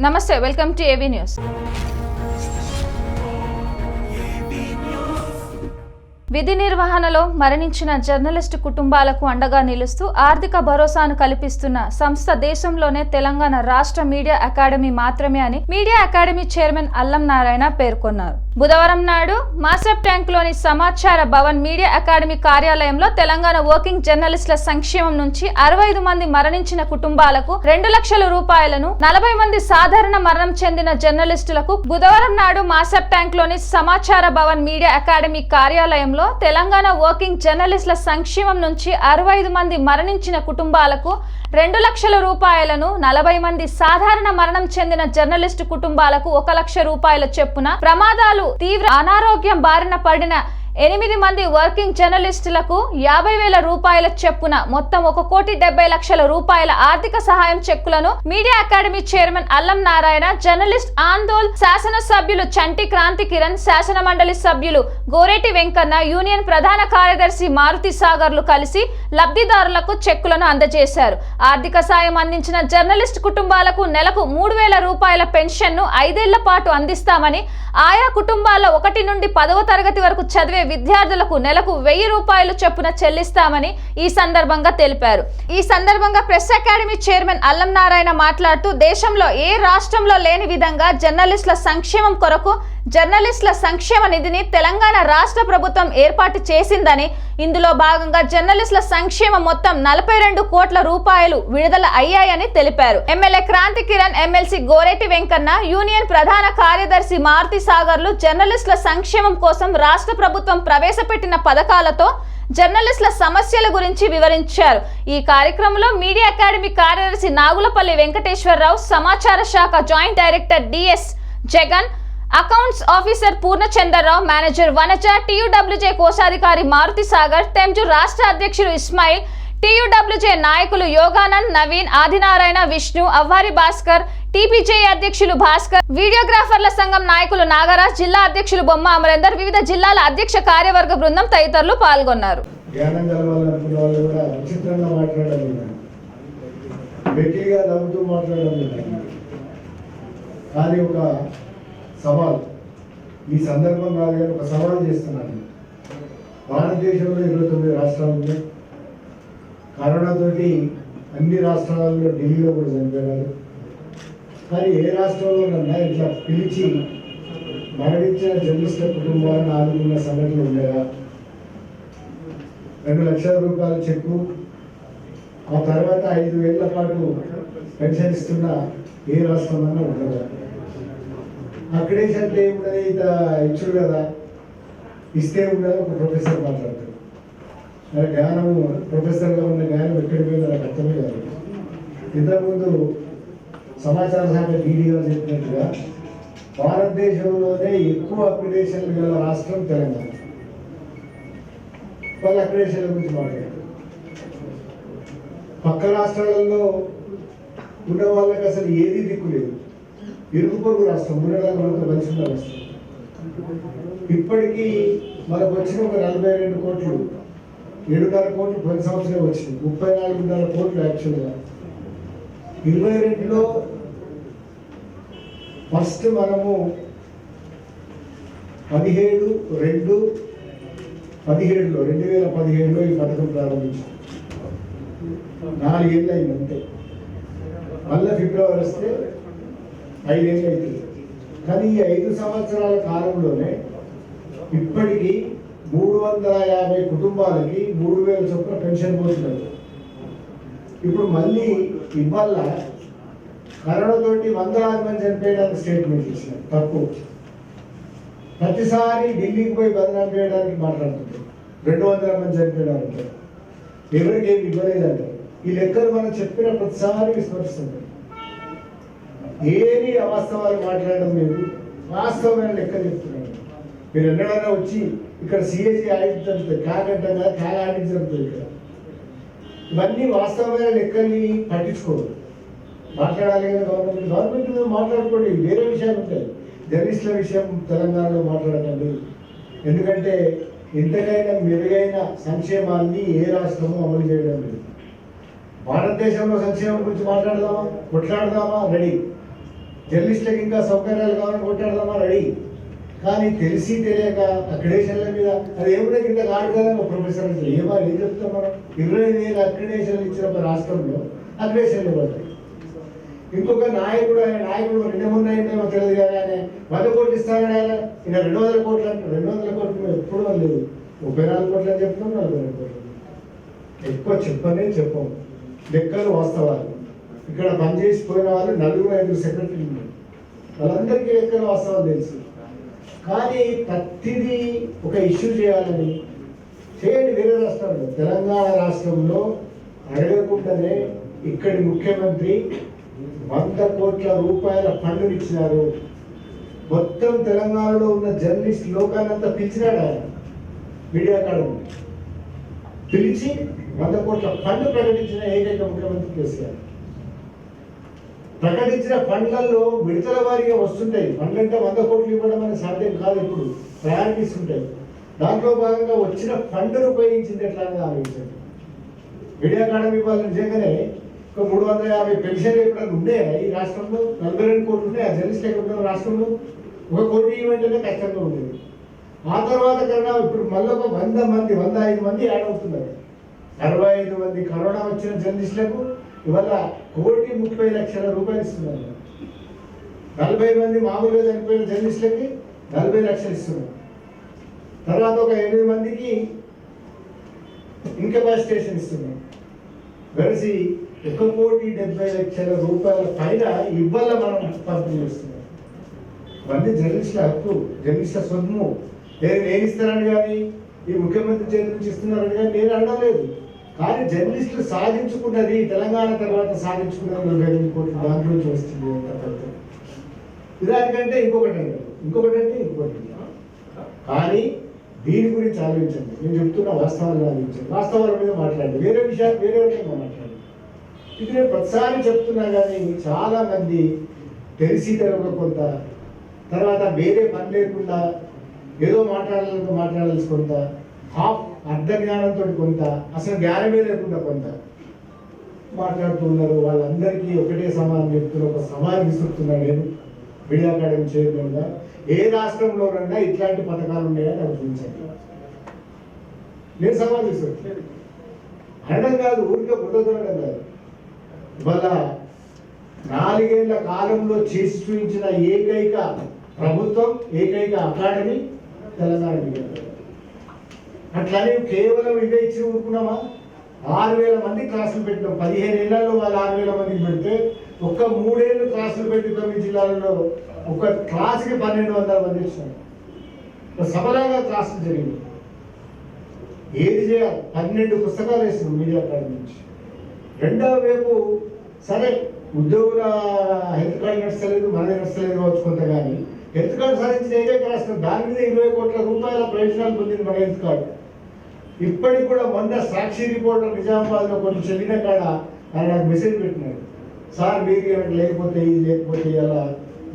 నమస్తే, welcome to AV news. విధి నిర్వహణలో మరణించిన జర్నలిస్టు కుటుంబాలకు అండగా నిలుస్తూ ఆర్థిక భరోసాను కల్పిస్తున్న సంస్థ దేశంలోనే తెలంగాణ రాష్ట్ర మీడియా అకాడమీ మాత్రమే అని మీడియా అకాడమీ చైర్మన్ అల్లం నారాయణ పేర్కొన్నారు. బుధవారం నాడు మాసప్ ట్యాంక్లోని సమాచార భవన్ మీడియా అకాడమీ కార్యాలయంలో తెలంగాణ వర్కింగ్ జర్నలిస్టుల సంక్షేమం నుంచి 65 మంది మరణించిన కుటుంబాలకు 2 లక్షల రూపాయలను, 40 మంది సాధారణ మరణం చెందిన జర్నలిస్టులకు బుధవారం నాడు మాసప్ ట్యాంక్లోని సమాచార భవన్ మీడియా అకాడమీ కార్యాలయంలో తెలంగాణ వర్కింగ్ జర్నలిస్టుల సంక్షేమం నుంచి 65 మంది మరణించిన కుటుంబాలకు 2 లక్షల రూపాయలను, 40 మంది సాధారణ మరణం చెందిన జర్నలిస్టు కుటుంబాలకు 1 లక్ష రూపాయల చొప్పున, ప్రమాదాలు, తీవ్ర అనారోగ్యం బారిన పడిన 8 మంది వర్కింగ్ జర్నలిస్టులకు 50,000 రూపాయల చొప్పున మొత్తం 1,70,00,000 రూపాయల ఆర్థిక సహాయం చెక్కులను మీడియా అకాడమీ చైర్మన్ అల్లం నారాయణ, జర్నలిస్ట్ ఆందోళ్ శాసన సభ్యులు చంటి క్రాంతి కిరణ్, శాసన మండలి సభ్యులు గోరేటి వెంకన్న, యూనియన్ ప్రధాన కార్యదర్శి మారుతి సాగర్లు కలిసి లబ్ధిదారులకు చెక్కులను అందజేశారు. ఆర్థిక సాయం అందించిన జర్నలిస్ట్ కుటుంబాలకు నెలకు 3,000 రూపాయల పెన్షన్ను 5 ఏళ్ల పాటు అందిస్తామని, ఆయా కుటుంబాల్లో 1 నుండి 10వ తరగతి వరకు చదివే విద్యార్థులకు నెలకు 1,000 రూపాయలు చొప్పున చెల్లిస్తామని ఈ సందర్భంగా తెలిపారు. ఈ సందర్భంగా ప్రెస్ అకాడమీ చైర్మన్ అల్లం నారాయణ మాట్లాడుతూ, దేశంలో ఏ రాష్ట్రంలో లేని విధంగా జర్నలిస్టుల సంక్షేమం కొరకు జర్నలిస్టుల సంక్షేమ నిధిని తెలంగాణ రాష్ట్ర ప్రభుత్వం ఏర్పాటు చేసిందని, ఇందులో భాగంగా జర్నలిస్టుల సంక్షేమం మొత్తం 42 కోట్ల రూపాయలు విడుదల అయ్యాయని తెలిపారు. MLA Kranti Kiran, MLC Goreti Venkanna, union ప్రధాన కార్యదర్శి మారుతి సాగర్లు జర్నలిస్టుల సంక్షేమం కోసం రాష్ట్ర ప్రభుత్వం ప్రవేశపెట్టిన పథకాలతో జర్నలిస్టుల సమస్యల గురించి వివరించారు. ఈ కార్యక్రమంలో మీడియా అకాడమీ కార్యదర్శి నాగులపల్లి వెంకటేశ్వరరావు, సమాచార శాఖ joint director DS Jagan, accounts officer Purnachandrarao, manager Vanaja, TUWJ కోశాధికారి మారుతి సాగర్, తెంజు రాష్ట్ర అధ్యక్షులు ఇస్మాయిల్, టీయూడబ్ల్యూజే నాయకులు యోగానంద్, నవీన్, ఆదినారాయణ, విష్ణు, అవ్వారి భాస్కర్, టీపీజే అధ్యక్షులు భాస్కర్, వీడియోగ్రాఫర్ల సంఘం నాయకులు నాగరాజ్, జిల్లా అధ్యక్షులు బొమ్మ అమరేందర్, వివిధ జిల్లాల అధ్యక్ష కార్యవర్గ బృందం తదితరులు పాల్గొన్నారు. ఈ సందర్భంగా ఒక సవాల్ చేస్తున్నాను. భారతదేశంలో 29 రాష్ట్రాలు ఉన్నాయి. కరోనాతోటి అన్ని రాష్ట్రాలలో, ఢిల్లీలో కూడా చనిపోయినారు. కానీ ఏ రాష్ట్రంలోనన్నా ఇట్లా పిలిచి మరణించిన జర్నలిస్టుల కుటుంబాలను ఆదుకున్న సంఘటనలు ఉండేవా? 2 లక్షల రూపాయల చెక్కు, ఆ తర్వాత 5 ఏళ్ల పాటు పెన్షన్ ఇస్తున్న ఏ రాష్ట్రంలోనన్నా ఉండదా? అక్కడేసి అంటే ఏమున్నది, ఇక ఇచ్చుడు కదా, ఇస్తే ఉండదు. ఒక ప్రొఫెసర్ మాట్లాడతాడు. మరి జ్ఞానము, ప్రొఫెసర్గా ఉన్న జ్ఞానం ఎక్కడికి పోయిందో నాకు అర్థమే కాదు. ఇంతకుముందు సమాచార శాఖ డీడీగా చెప్పినట్టుగా భారతదేశంలోనే ఎక్కువ అక్రిడేషన్లు గల రాష్ట్రం తెలంగాణ. వాళ్ళ అక్రిడేషన్ల గురించి మాట్లాడారు. పక్క రాష్ట్రాలలో ఉన్న వాళ్ళకి అసలు ఏది దిక్కు లేదు. ఇరుగు పొరుగు రాష్ట్రం, ఉండడానికి మనకు మంచి ఉన్న రాష్ట్రం. ఇప్పటికీ మనకు వచ్చిన ఒక 42 కోట్లు, 7.5 కోట్లు ప్రతి సంవత్సరం వచ్చింది. 34.5 కోట్లు యాక్చువల్గా. 22లో ఫస్ట్ మనము 2017లో ఈ పథకం ప్రారంభించాం. 4 ఏళ్ళు అయింది అంతే. మళ్ళీ ఫిబ్రవరి వస్తే 5 ఏళ్ళు అవుతుంది. కానీ ఈ 5 సంవత్సరాల కాలంలోనే ఇప్పటికీ 350 కుటుంబాలకి 3,000 చొప్పున పెన్షన్ పోతున్నారు. ఇప్పుడు మళ్ళీ ఇవాళ కరోనాతోటి 100 మంది చనిపోయడానికి స్టేట్మెంట్ ఇచ్చినారు. తప్పు. ప్రతిసారి ఢిల్లీకి పోయి బదనాం చేయడానికి మాట్లాడుతుంటారు. 200 మంది చనిపోయారంటారు, ఎవరికి ఏమి ఇవ్వలేదంటారు. ఈ లెక్కలు మనం చెప్పిన ప్రతిసారి విస్మరిస్తుంటారు. ఏది అవాస్తవాలు మాట్లాడడం లేదు, వాస్తవమైన లెక్కలు చెప్తున్నాను. మీరు ఎన్నడైనా వచ్చి ఇక్కడ సిఏజీ ఆడిట్ జరుగుతుంది, కాగంటాం కదా, కాగ ఆడిట్ జరుగుతుంది. ఇక్కడ ఇవన్నీ వాస్తవమైన లెక్కల్ని పట్టించుకోరు. మాట్లాడాలి కదా గవర్నమెంట్ మీద మాట్లాడుకోండి, వేరే విషయాలు ఉంటాయి. జర్నలిస్టుల విషయం తెలంగాణలో మాట్లాడకండి. ఎందుకంటే ఇంతకైనా మెరుగైన సంక్షేమాన్ని ఏ రాష్ట్రము అమలు చేయడం లేదు. భారతదేశంలో సంక్షేమం గురించి మాట్లాడదామా, కొట్లాడదామా, రెడీ. జర్నలిస్టులకు ఇంకా సౌకర్యాలు కావాలని కొట్టాడదామా రెడీ. కానీ తెలిసి తెలియక అక్రిడేషన్ల మీద అది ఏమిటో కింద కాదు కదా మా ప్రొఫెసర్ అంటే ఏం చెప్తాం మనం. 20,000 అక్రిడేషన్లు ఇచ్చిన ఒక రాష్ట్రంలో అక్రిడేషన్లు పడతాయి. ఇంకొక నాయకుడు ఆయన నాయకుడు 200 తెలియదు కానీ ఆయన 100 కోట్లు ఇస్తానని ఆయన ఈయన 200 కోట్లు అంటే 200 కోట్లు ఎప్పుడు లేదు. 34 కోట్లు అని చెప్తున్నాం, 42 కోట్లు. ఎక్కువ చెప్పము, లెక్కలు వాస్తవాలు. ఇక్కడ పనిచేసిపోయిన వాళ్ళు 4-5 సెక్రటరీలు ఉన్నారు, వాళ్ళందరికీ లెక్కలు వాస్తవాలు తెలుసు. కానీ ప్రతిదీ ఒక ఇష్యూ చేయాలని చేయండి. వేరే రాష్ట్రాల్లో, తెలంగాణ రాష్ట్రంలో అడగకుండానే ఇక్కడి ముఖ్యమంత్రి 100 కోట్ల రూపాయల ఫండ్లు ఇచ్చినారు. మొత్తం తెలంగాణలో ఉన్న జర్నలిస్ట్ లోకానంతా పిలిచినాడు ఆయన. మీడియా అకాడమీ పిలిచి 100 కోట్ల ఫండ్ ప్రకటించిన ఏకైక ముఖ్యమంత్రి కేసీఆర్. ప్రకటించిన ఫండ్లలో విడతల వారీగా వస్తుంటాయి. ఫండ్ అంటే 100 కోట్లు ఇవ్వడం అనేది సాధ్యం కాదు, ఇప్పుడు ప్రయారిటీస్ ఉంటాయి. దాంట్లో భాగంగా వచ్చిన ఫండ్ను ఉపయోగించింది ఎట్లా అని ఆలోచించండి. మీడియా అకాడమీ వాళ్ళు నిజంగానే ఒక 350 పెన్షన్లు ఎప్పుడైనా ఉన్నాయా ఈ రాష్ట్రంలో? 42 కోట్లు ఉన్నాయి. ఆ జర్నలిస్ట్ ఎక్కడ రాష్ట్రంలో 1 కోటి ఇవ్వంటేనే కష్టంగా ఉండేది. ఆ తర్వాత కన్నా ఇప్పుడు మళ్ళీ ఒక 100 మంది 105 మంది యాడ్ అవుతున్నారు. 65 మంది కరోనా వచ్చిన జర్నలిస్టులకు ఇవాళ 1,30,00,000 రూపాయలు ఇస్తున్నారు. 40 మంది మామూలుగా చనిపోయిన జర్నలిస్టులకి 40 లక్షలు ఇస్తున్నారు. తర్వాత ఒక 8 మందికి ఇన్కెపాసిటేషన్ ఇస్తున్నారు. కలిసి 1,70,00,000 రూపాయల పైన ఇవాళ మనం పంపిణీ చేస్తున్నాం. ఇవన్నీ జర్నలిస్టుల హక్కు, జర్నలిస్టుల సొమ్ము. నేను ఇస్తానని కానీ ఈ ముఖ్యమంత్రి చేతి నుంచి ఇస్తున్నారని కానీ నేను అనలేదు. కానీ జర్నలిస్టులు సాధించుకున్నది తెలంగాణ తర్వాత సాధించుకున్నది 42 కోట్లు దాంట్లో నుంచి వస్తుంది. దానికంటే ఇంకొకటి కానీ దీని గురించి ఆలోచించండి. నేను చెప్తున్న వాస్తవాలు ఆలోచించండి, వాస్తవాల మీద మాట్లాడండి, వేరే విషయాలు వేరే విధంగా మాట్లాడండి. ఇది నేను ప్రతిసారి చెప్తున్నా కానీ చాలా మంది తెలిసి తెలవక కొంత, తర్వాత వేరే పని లేకుండా ఏదో మాట్లాడాల్సి కొంత, హాఫ్ అర్ధ జ్ఞానంతో కొంత, అసలు జ్ఞానమే లేకుండా కొంత మాట్లాడుతున్నారు. వాళ్ళందరికీ ఒకటే సమాధానం చెప్తున్నారు. ఒక సవాల్ విసురుతున్నాను నేను మీడియా అకాడమీ చైర్మన్గా. ఏ రాష్ట్రంలోనన్నా ఇట్లాంటి పథకాలు ఉన్నాయని నాకు చూపించండి. నేను సవాల్ విసురుతున్నాను. అనడం కాదు, ఊరికే బుద్ధదడం కాదు. ఇవాళ 4 ఏళ్ల కాలంలో చేసి చూపించిన ఏకైక ప్రభుత్వం, ఏకైక అకాడమీ తెలంగాణ మీడియా. అట్లని కేవలం ఇవే ఇచ్చి ఊరుకున్నామా? 6,000 మంది క్లాసులు పెట్టినాం. 15 ఏళ్లలో వాళ్ళు 6,000 మందికి పెడితే ఒక్క 3 ఏళ్ళు క్లాసులు పెట్టి 9 జిల్లాలలో ఒక క్లాసుకి 1,200 మంది ఇచ్చినారు. సభలాగా క్లాసులు జరిగింది. ఏది చేయాలి? 12 పుస్తకాలు వేసినాం మీడియా అకాడమీ నుంచి. రెండవ వైపు సరే ఉద్యోగుల హెల్త్ కార్డు నడుస్తలేదు, మనది నడుస్తలేదు కావచ్చు కొంత, కానీ హెల్త్ కార్డు సాధించిన ఏకైక రాష్ట్రం. దాని మీద 20 కోట్ల రూపాయల ప్రయోజనాలు పొందింది మన హెల్త్ కార్డు. ఇప్పటికి కూడా మొన్న సాక్షి రిపోర్టర్ నిజామాబాద్లో కొంచెం చెల్లిన కాడ ఆయన నాకు మెసేజ్ పెట్టినాడు. సార్ మీరు లేకపోతే అలా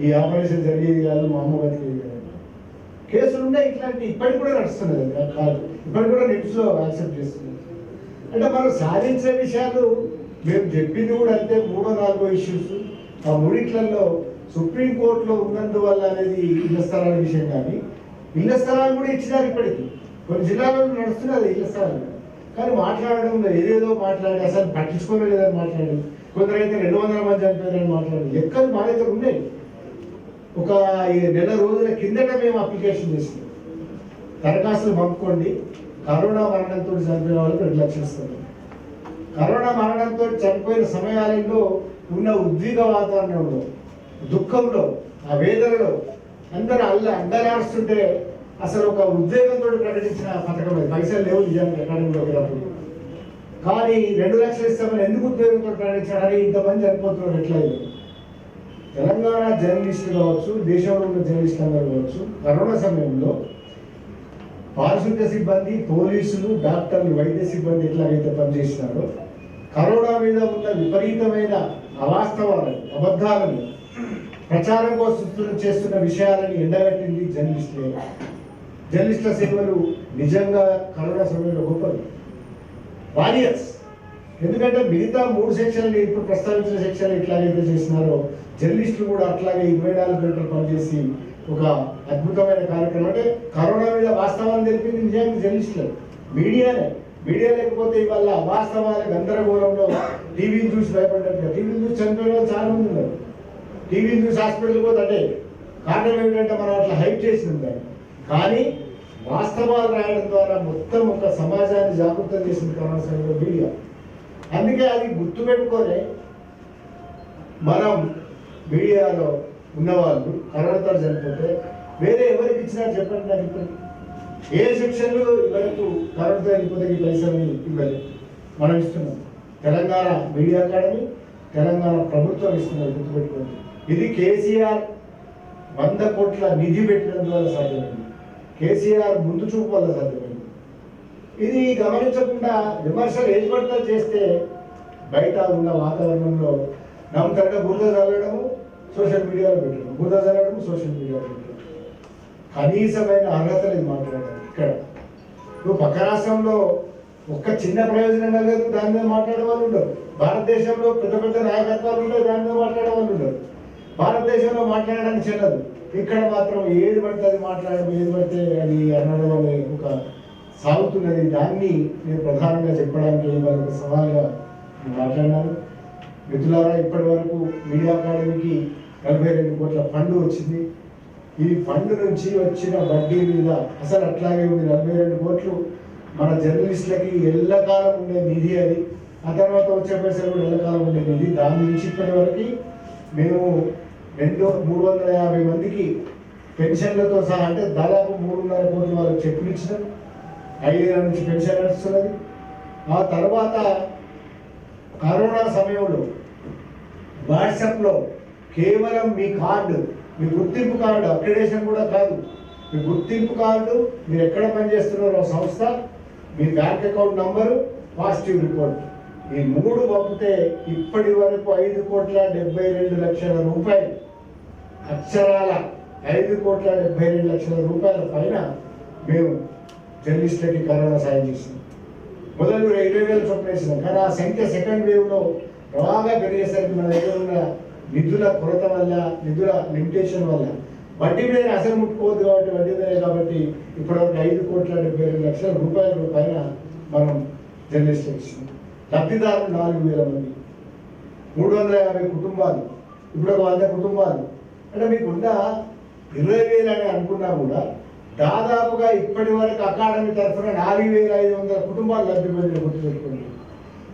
ఈ ఆపరేషన్ జరిగేది కాదు, మా అమ్మ బతికేది కాదు. కేసులు ఉన్నాయి ఇట్లాంటి, ఇప్పటికి కూడా నడుస్తున్నది కాదు, ఇప్పటికి కూడా నెట్స్లో యాక్సెప్ట్ చేస్తున్నారు. అంటే మనం సాధించే విషయాలు మేము చెప్పింది కూడా అంతే. 3-4 ఇష్యూస్, ఆ 3 సుప్రీంకోర్టులో ఉన్నందువల్ల అనేది ఇళ్ల స్థలాల విషయం. కానీ ఇళ్ల స్థలాలు కూడా ఇచ్చినారు. ఇప్పటికీ కొన్ని జిల్లాల్లో నడుస్తున్నది ఇళ్ల స్థలాలు. కానీ మాట్లాడడం ఏదేదో మాట్లాడి అసలు పట్టించుకోలేదని మాట్లాడి, కొందరైతే 200 మంది చనిపోయారని మాట్లాడి లెక్కలు మా దగ్గర ఉన్నాయి. ఒక 1 నెల రోజుల కిందట మేము అప్లికేషన్ చేసినాం. దరఖాస్తులు పంపుకోండి, కరోనా మరణంతో చనిపోయిన వాళ్ళకి 2 లక్షలు ఇస్తారు. కరోనా మరణంతో చనిపోయిన సమయాలలో ఉన్న ఉద్విగ్న వాతావరణంలో, దుఃఖంలో, ఆ వేదనలో అందరూ అందరాడుస్తుంటే అసలు ఒక ఉద్వేగంతో ప్రకటించిన పథకం అది. పైసలు లేవు నిజానికి అకాడమీలోకి రాదు. కానీ 2 లక్షలు ఇస్తామని ఎందుకు ఉద్వేగంతో ప్రకటించాడని ఇంతమంది చనిపోతున్నారు. ఎట్లా తెలంగాణ జర్నలిస్టులు కావచ్చు, దేశంలో ఉన్న జర్నలిస్టులు అందరూ కావచ్చు, కరోనా సమయంలో పారిశుద్ధ్య సిబ్బంది, పోలీసులు, డాక్టర్లు, వైద్య సిబ్బంది ఎట్లాగైతే పనిచేసినారో, కరోనా మీద ఉన్న విపరీతమైన అవాస్తవాలను, అబద్ధాలను ప్రచారం కోసం చేస్తున్న విషయాలను ఎండగట్టింది జర్నలిస్టులే. జర్నలిస్టుల సేవలు నిజంగా కరోనా సమయంలో గొప్పది. వారియర్స్ ఎందుకంటే మిగతా 3 సెక్షన్లు ఇప్పుడు ప్రస్తావించిన సెక్షన్ ఎట్లాగైతే చేసినారో జర్నలిస్టులు కూడా అట్లాగే 24 గంటలు పనిచేసి ఒక అద్భుతమైన కార్యక్రమం. అంటే కరోనా మీద వాస్తవాన్ని తెలిపింది నిజానికి జర్నలిస్టులు, మీడియానే. మీడియా లేకపోతే ఇవాళ వాస్తవాల గందరగోళంలో టీవీని చూసి భయపడ్డట్టుగా, టీవీని చూసి చనిపోయిన వాళ్ళు చాలా మంది ఉన్నారు. టీవీని చూసి హాస్పిటల్కి పోతే అంటే కారణం ఏంటంటే మనం అట్లా హైప్ చేసింది దాన్ని. కానీ వాస్తవాలు రాయడం ద్వారా మొత్తం ఒక సమాజాన్ని జాగృతం చేసింది కరోనా సమయంలో మీడియా. అందుకే అది గుర్తుపెట్టుకొని మనం మీడియాలో ఉన్నవాళ్ళు కరోనాతో చనిపోతే వేరే ఎవరికి ఇచ్చినా చెప్పండి నాకు. ఇప్పుడు ఏ సెక్షన్లు వరకు కరోనాతో చనిపోతే ఈ పైసలు ఇవ్వలేదు, మనం ఇస్తున్నాం. తెలంగాణ మీడియా అకాడమీ, తెలంగాణ ప్రభుత్వం ఇస్తున్నారు, గుర్తుపెట్టుకోండి. ఇది కేసీఆర్ 100 కోట్ల నిధి పెట్టడం ద్వారా సాధ్యమైంది, కేసీఆర్ ముందు చూపు వల్ల సాధ్యమైంది. ఇది గమనించకుండా విమర్శలు ఏర్పడతా చేస్తే బయట ఉన్న వాతావరణంలో నమ్ముతారంటే బురద చల్లడము సోషల్ మీడియాలో పెట్టడం, బురద చల్లడము సోషల్ మీడియాలో పెట్టడం. కనీసమైన అర్హత లేదు మాట్లాడాలి. ఇక్కడ నువ్వు పక్క రాష్ట్రంలో ఒక్క చిన్న ప్రయోజనం లేదు, దాని మీద మాట్లాడే వాళ్ళు ఉండరు. భారతదేశంలో పెద్ద పెద్ద నాయకత్వాలు ఉంటాయి, దాని మీద మాట్లాడే వాళ్ళు ఉండరు. భారతదేశంలో మాట్లాడడానికి చెల్లదు, ఇక్కడ మాత్రం ఏది పడితే అది మాట్లాడడం, ఏది పడితే అది అనడం అనే ఒక సాగుతున్నది. దాన్ని నేను ప్రధానంగా చెప్పడానికి ఇవాళ ఒక సవాల్గా మాట్లాడినాను. మిత్రులారా, ఇప్పటి వరకు మీడియా అకాడమీకి 42 కోట్ల ఫండ్ వచ్చింది. ఈ ఫండ్ నుంచి వచ్చిన వడ్డీ మీద అసలు అట్లాగే ఉంది. 42 కోట్లు మన జర్నలిస్టులకి ఎల్లకాలం ఉండే నిధి అది. ఆ తర్వాత వచ్చే పైసలు కూడా ఎల్లకాలం ఉండే నిధి. దాని నుంచి ఇప్పటి వరకు మేము 350 మందికి పెన్షన్లతో సహా, అంటే దాదాపు 3.5 కోట్ల వాళ్ళకి చెక్కులు ఇచ్చినాం. 5 ఏళ్ళ నుంచి పెన్షన్ నడుస్తున్నది. ఆ తర్వాత కరోనా సమయంలో వాట్సాప్లో కేవలం మీ కార్డు, మీ గుర్తింపు కార్డు, అక్రిడేషన్ కూడా కాదు, మీ గుర్తింపు కార్డు, మీరు ఎక్కడ పనిచేస్తున్నారో సంస్థ, మీ bank account number, positive report, ఈ 3 పంపితే ఇప్పటి వరకు 5,72,00,000 రూపాయలు, అక్షరాల 5,72,00,000 రూపాయల పైన మేము జర్నలిస్టులకి కరోనా సాయం చేసింది. మొదలు 20,000 చొప్పున వేసినాం, కానీ ఆ సంఖ్య సెకండ్ వేవ్లో బాగా పెరిగేసరికి మన దగ్గర ఉన్న నిధుల కొరత వల్ల, నిధుల లిమిటేషన్ వల్ల వడ్డీ మీద అసలు ముట్టుకోవద్దు కాబట్టి వడ్డీ మీద కాబట్టి ఇప్పటివరకు 5,72,00,000 రూపాయల పైన మనం జర్నలిస్టులకు ఇస్తున్నాం. లబ్ధిదారులు 4,000 మంది, 350 కుటుంబాలు, ఇప్పుడు ఒక 100 కుటుంబాలు. అంటే మీకున్న 20,000 అని అనుకున్నా కూడా దాదాపుగా ఇప్పటి వరకు అకాడమీ తరఫున 4,500 కుటుంబాలు లబ్ధి పొందిన, గుర్తుపెట్టుకోండి.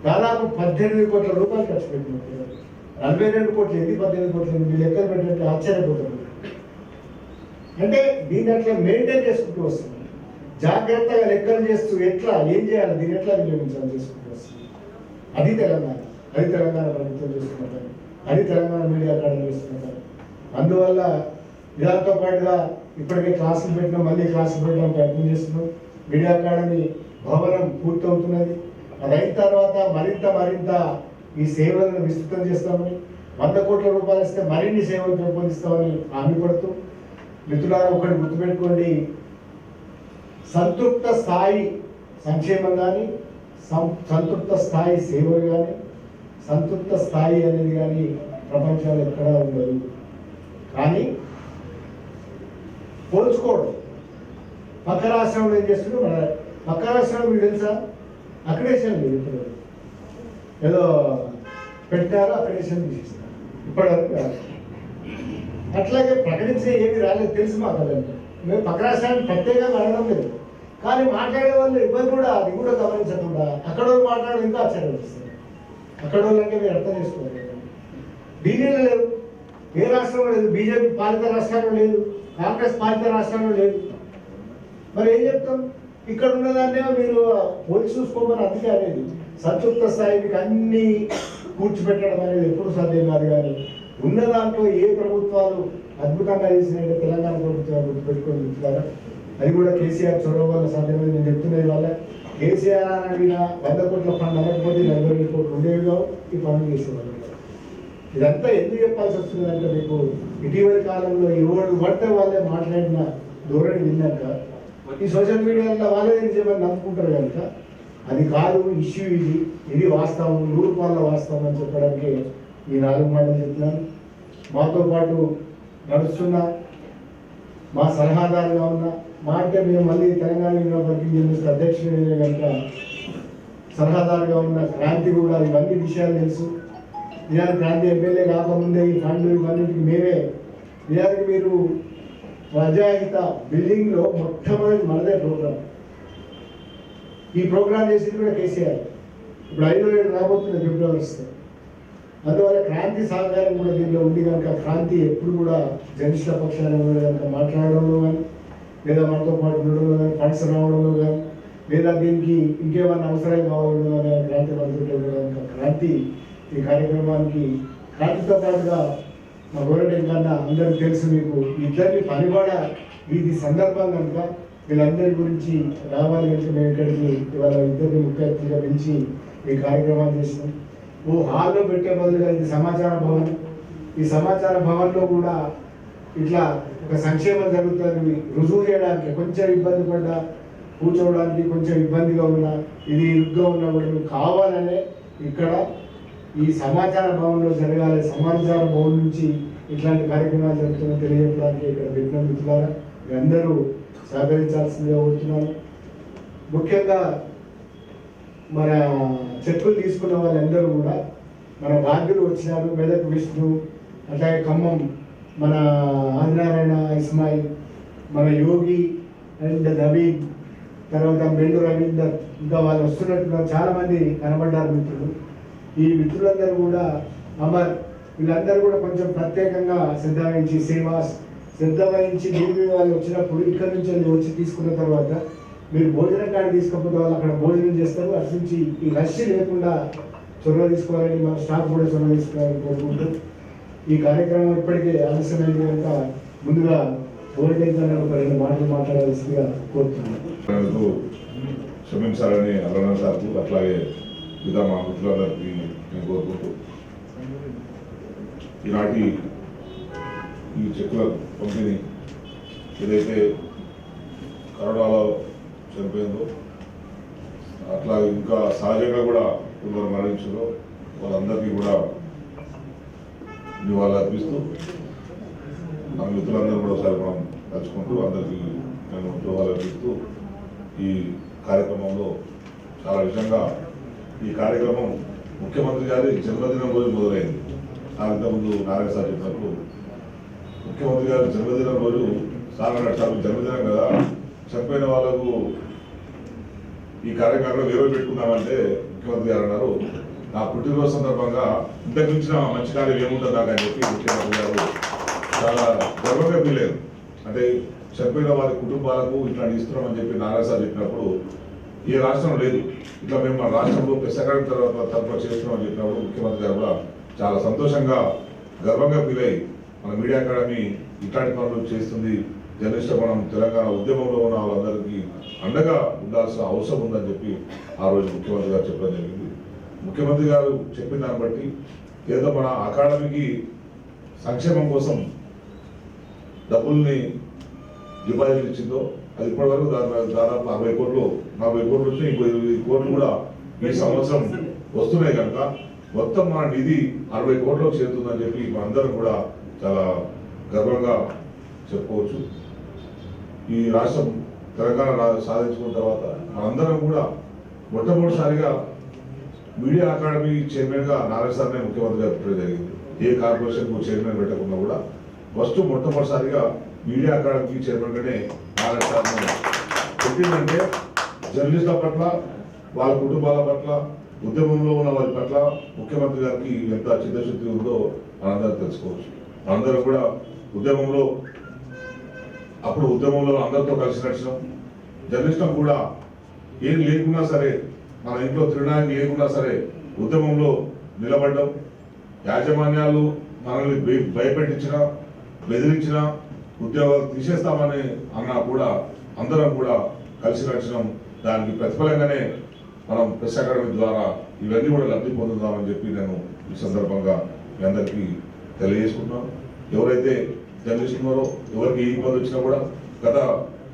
దాదాపు 18 కోట్ల రూపాయలు ఖర్చు పెట్టినట్టు. 42 కోట్లు ఏంది, 18 కోట్లు ఏంది, మీ లెక్కలు పెట్టినట్టు ఆశ్చర్యపోతుంది. అంటే దీన్ని అట్లా మెయింటైన్ చేసుకుంటూ వస్తుంది, జాగ్రత్తగా లెక్కలు చేస్తూ ఎట్లా ఏం చేయాలి, దీన్ని ఎట్లా వినియోగించాలి చేసుకుంటూ వస్తుంది. అది తెలంగాణ, అది తెలంగాణ ప్రభుత్వం చేస్తున్నట్టు, అది తెలంగాణ మీడియా అకాడమీ చేస్తున్నట్టు. అందువల్ల దాంతో పాటుగా ఇప్పటికే క్లాసులు పెట్టినాం, మళ్ళీ క్లాసులు పెట్టడం ప్రయత్నం చేస్తున్నాం. మీడియా అకాడమీ భవనం పూర్తవుతున్నది. అది అయిన తర్వాత మరింత ఈ సేవలను విస్తృతం చేస్తామని, 100 కోట్ల రూపాయలు ఇస్తే మరిన్ని సేవలు పెంపొందిస్తామని హామీ పడుతూ, మిత్రులారా ఒకటి గుర్తుపెట్టుకోండి, సంతృప్త స్థాయి సంక్షేమం కానీ, సంతృప్త స్థాయి సేవలు కానీ, సంతృప్త స్థాయి అనేది కానీ ప్రపంచంలో ఎక్కడా ఉండదు. కానీ పోల్చుకోవడం, పక్క రాష్ట్రంలో ఏం చేస్తున్నాడు, మన పక్క రాష్ట్రంలో మీకు తెలుసా, అక్రిడేషన్ లేదు. ఇప్పుడు ఏదో పెట్టారో అక్రిడేషన్ తీసేస్తారు, ఇప్పటివరకు అట్లాగే ప్రకటించే ఏమి రాలేదు, తెలుసు మాకు. అదంటే మేము పక్క రాష్ట్రానికి ప్రత్యేకంగా అడగడం లేదు, కానీ మాట్లాడే వాళ్ళు ఇబ్బంది కూడా అది కూడా గమనించకుండా అక్కడ వాళ్ళు మాట్లాడడం ఇంకా ఆశ్చర్యం వస్తుంది. అక్కడ వాళ్ళు అంటే మీరు అర్థం చేసుకోవాలి. బీజేపీ లేదు, ఏ రాష్ట్రంలో లేదు, బీజేపీ పాలిత రాష్ట్రాల్లో లేదు, కాంగ్రెస్ పాలిత రాష్ట్రంలో లేదు. మరి ఏం చెప్తాం, ఇక్కడ ఉన్నదాన్నేమో మీరు పోల్చి చూసుకోమని. అందుకే అనేది సంతృప్త స్థాయి మీకు అన్నీ కూర్చిపెట్టడం అనేది ఎప్పుడు సాధ్యం కాదు. కానీ ఉన్న దాంట్లో ఏ ప్రభుత్వాలు అద్భుతంగా చేసినట్టే తెలంగాణ ప్రభుత్వాలు గుర్తుపెట్టుకొని చెప్తారా, అది కూడా కేసీఆర్ చొరవ వల్ల సాధ్యమైంది. నేను చెప్తున్నది వల్ల కేసీఆర్ అడిగిన 100 కోట్ల ఫండ్ అనకపోతే 40 కోట్లు ఉండేవి కావు, ఈ పనులు చేసేవాళ్ళు. ఇదంతా ఎందుకు చెప్పాల్సి వస్తుందంటే, మీకు ఇటీవలి కాలంలో ఎవరు పడితే వాళ్ళే మాట్లాడిన ధోరణి విన్నాక ఈ సోషల్ మీడియాలో వాళ్ళే నిజమని నమ్ముకుంటారు కనుక అది కాదు ఇష్యూ, ఇది వాస్తవం, 100% వాస్తవం అని చెప్పడానికి ఈ 4 మాటలు చెప్తున్నాను. మాతో పాటు నడుస్తున్న మా సలహాదారుగా ఉన్న మా అంటే మేము మళ్ళీ తెలంగాణ వర్కింగ్ జర్నలిస్ట్ అధ్యక్షుడు కనుక సలహాదారుగా ఉన్న క్రాంతి కూడా ఇవన్నీ విషయాలు తెలుసు. నిజానికి క్రాంతి ఎమ్మెల్యే కాకముందే ఈ ఫండ్ ఇవన్నిటికి మేమే, నిజానికి మీరు ప్రజాహిత బిల్డింగ్లో మొట్టమొదటి మనదే ప్రోగ్రాం. ఈ ప్రోగ్రాం చేసింది కూడా కేసీఆర్. ఇప్పుడు 5 ఏళ్ళు రాబోతుంది ఫిబ్రవరి వస్తే. అందువల్ల క్రాంతి సహకారం కూడా దీనిలో ఉంది కనుక క్రాంతి ఎప్పుడు కూడా జనిష్ట పక్షాన్ని కనుక మాట్లాడడంలో కానీ, లేదా మనతో పాటు ఉండడంలో కానీ, ఫండ్స్ రావడంలో కానీ, లేదా దీనికి ఇంకేమైనా అవసరాలు కావాలో కానీ క్రాంతి మంత్రులు కనుక క్రాంతి ఈ కార్యక్రమానికి క్రాంతితో పాటుగా మా గవర్నమెంట్ కన్నా అందరికీ తెలుసు మీకు ఇద్దరిని పనిపడ ఇది సందర్భం కనుక వీళ్ళందరి గురించి రావాలి కనుక మేము ఇక్కడికి ఇవాళ ఇద్దరిని ముఖ్య అతిథిగా పిలిచి ఈ కార్యక్రమాలు చేసినాం. హాల్లో పెట్టే బదులుగా ఇది సమాచార భవన్, ఈ సమాచార భవన్లో కూడా ఇట్లా ఒక సంక్షేమం జరుగుతుందని రుజువు చేయడానికి కొంచెం ఇబ్బంది పడ్డా, కూర్చోవడానికి కొంచెం ఇబ్బందిగా ఉన్నా, ఇది ఇరుగ్గా ఉన్నా కూడా మీకు కావాలనే ఇక్కడ ఈ సమాచార భవన్లో జరగాలి. సమాచార భవన్ నుంచి ఇట్లాంటి కార్యక్రమాలు జరుగుతుందని తెలియజేయడానికి ఇక్కడ పెట్టిన మిత్రులారా మీ అందరూ సహకరించాల్సిందిగా కోరుతున్నాను. ముఖ్యంగా మన చెక్కులు తీసుకున్న వాళ్ళందరూ కూడా మన బాధ్యులు వచ్చినారు. మెదక్ విష్ణు, అట్లాగే ఖమ్మం మన ఆదినారాయణ ఇస్మాయిల్, మన యోగి అండ్ నవీన్, తర్వాత మెండు రవీందర్, ఇంకా వాళ్ళు వస్తున్నట్టున్నారు. చాలామంది కనబడ్డారు మిత్రులు. ఈ మిత్రులందరూ కూడా అమర్, వీళ్ళందరూ కూడా కొంచెం ప్రత్యేకంగా శ్రద్ధ వహించి శ్రద్ధ వహించి మీరు వాళ్ళు వచ్చినప్పుడు ఇక్కడ నుంచి వచ్చి తీసుకున్న తర్వాత మీరు భోజనం కాడ తీసుకపోతే వాళ్ళు అక్కడ భోజనం చేస్తారు. అటు నుంచి ఈ రష్ లేకుండా చొరవ తీసుకోవాలని మన స్టాఫ్ కూడా చొరవ తీసుకోవాలని కోరుకుంటూ ఈ కార్యక్రమం ఇప్పటికే ఆలస్యమైంది కనుక ముందుగా భోజనం ఒక 2 మాటలు మాట్లాడాల్సిందిగా కోరుతున్నాను. క్షమించాలని అలనా సార్కు అట్లాగే ఇదా మా మిత్రులందరికీ నేను కోరుకుంటూ ఈనాటి ఈ చెక్కుల పంపిణీ ఏదైతే కరోనాలో చనిపోయిందో అట్లా ఇంకా సహజంగా కూడా కొందరు మరణించారో వాళ్ళందరికీ కూడా నివాళులు అర్పిస్తూ మన మిత్రులందరూ కూడా ఒకసారి మనం కలుసుకుంటూ అందరికీ నేను నివాళులు అర్పిస్తూ ఈ కార్యక్రమంలో చాలా విషయంగా ఈ కార్యక్రమం ముఖ్యమంత్రి గారి జన్మదినం రోజు మొదలైంది. ఇంతకుముందు నారాయణ సార్ చెప్పినప్పుడు ముఖ్యమంత్రి గారి జన్మదినం రోజు సార్ జన్మదినం కదా, చనిపోయిన వాళ్ళకు ఈ కార్యక్రమంలో వేరే పెట్టుకున్నామంటే ముఖ్యమంత్రి గారు అన్నారు, నా పుట్టినరోజు సందర్భంగా ఇంతకు మించిన మంచి కార్యం ఏముంటుంది నాకు అని చెప్పి ముఖ్యమంత్రి గారు చాలా గర్వంగా ఫీల్ అయ్యారు. అంటే చనిపోయిన వారి కుటుంబాలకు ఇట్లాంటి ఇస్తున్నామని చెప్పి నారాయణ సార్ చెప్పినప్పుడు ఏ రాష్ట్రం లేదు, ఇట్లా మేము మన రాష్ట్రంలో సెకండ్ తరఫున చేస్తున్నామని చెప్పినప్పుడు ముఖ్యమంత్రి గారు కూడా చాలా సంతోషంగా గర్వంగా ఫీల్ అయ్యి మన మీడియా అకాడమీ ఇట్లాంటి పనులు చేస్తుంది, జర్నలిస్ట్ మనం తెలంగాణ ఉద్యమంలో ఉన్న వాళ్ళందరికీ అండగా ఉండాల్సిన అవసరం ఉందని చెప్పి ఆ రోజు ముఖ్యమంత్రి గారు చెప్పడం జరిగింది. ముఖ్యమంత్రి గారు చెప్పిన దాన్ని బట్టి ఏదో మన అకాడమీకి సంక్షేమం కోసం డబ్బుల్ని డిపాజిట్ ఇచ్చిందో అది ఇప్పటివరకు దాదాపు 60 కోట్లు 40 కోట్లు వచ్చి ఇంకో 20 కోట్లు కూడా ఈ సంవత్సరం వస్తున్నాయి కనుక మొత్తం మన నిధి 60 కోట్లకు చేరుతుందని చెప్పి మనందరం కూడా చాలా గర్వంగా చెప్పుకోవచ్చు. ఈ రాష్ట్రం తెలంగాణ సాధించుకున్న తర్వాత మనందరం కూడా మొట్టమొదటిసారిగా మీడియా అకాడమీ చైర్మన్గా నారాయణ సార్నే ముఖ్యమంత్రి గారు పెట్టడం జరిగింది. ఏ కార్పొరేషన్కు చైర్మన్ పెట్టకుండా కూడా మొట్టమొదటిసారిగా మీడియా అకాడమీ చైర్మన్గానే నారాయణ సార్ని పెట్టిందంటే జర్నలిస్టుల పట్ల, వాళ్ళ కుటుంబాల పట్ల, ఉద్యమంలో ఉన్న వారి పట్ల ముఖ్యమంత్రి గారికి ఎంత చిత్తశుద్ధి ఉందో మనందరం తెలుసుకోవచ్చు. మనందరం కూడా ఉద్యమంలో అందరితో కలిసి నడిచినాం. జర్నలిస్టులు కూడా ఏం లేకున్నా సరే, మన ఇంట్లో తినడానికి లేకున్నా సరే ఉద్యమంలో నిలబడ్డం. యాజమాన్యాలు మనల్ని భయపెట్టించినా, బెదిరించినా, ఉద్యోగాలు తీసేస్తామని అన్నా కూడా అందరం కూడా కలిసి నడిచినాం. దానికి ప్రతిఫలంగానే మనం ప్రెస్ అకాడమీ ద్వారా ఇవన్నీ కూడా లబ్ధి పొందుతామని చెప్పి నేను ఈ సందర్భంగా మీ అందరికీ తెలియజేసుకుంటున్నాను. ఎవరైతే జర్నలిస్ట్ ఉన్నారో ఎవరికి ఏ ఇబ్బంది వచ్చినా కూడా గత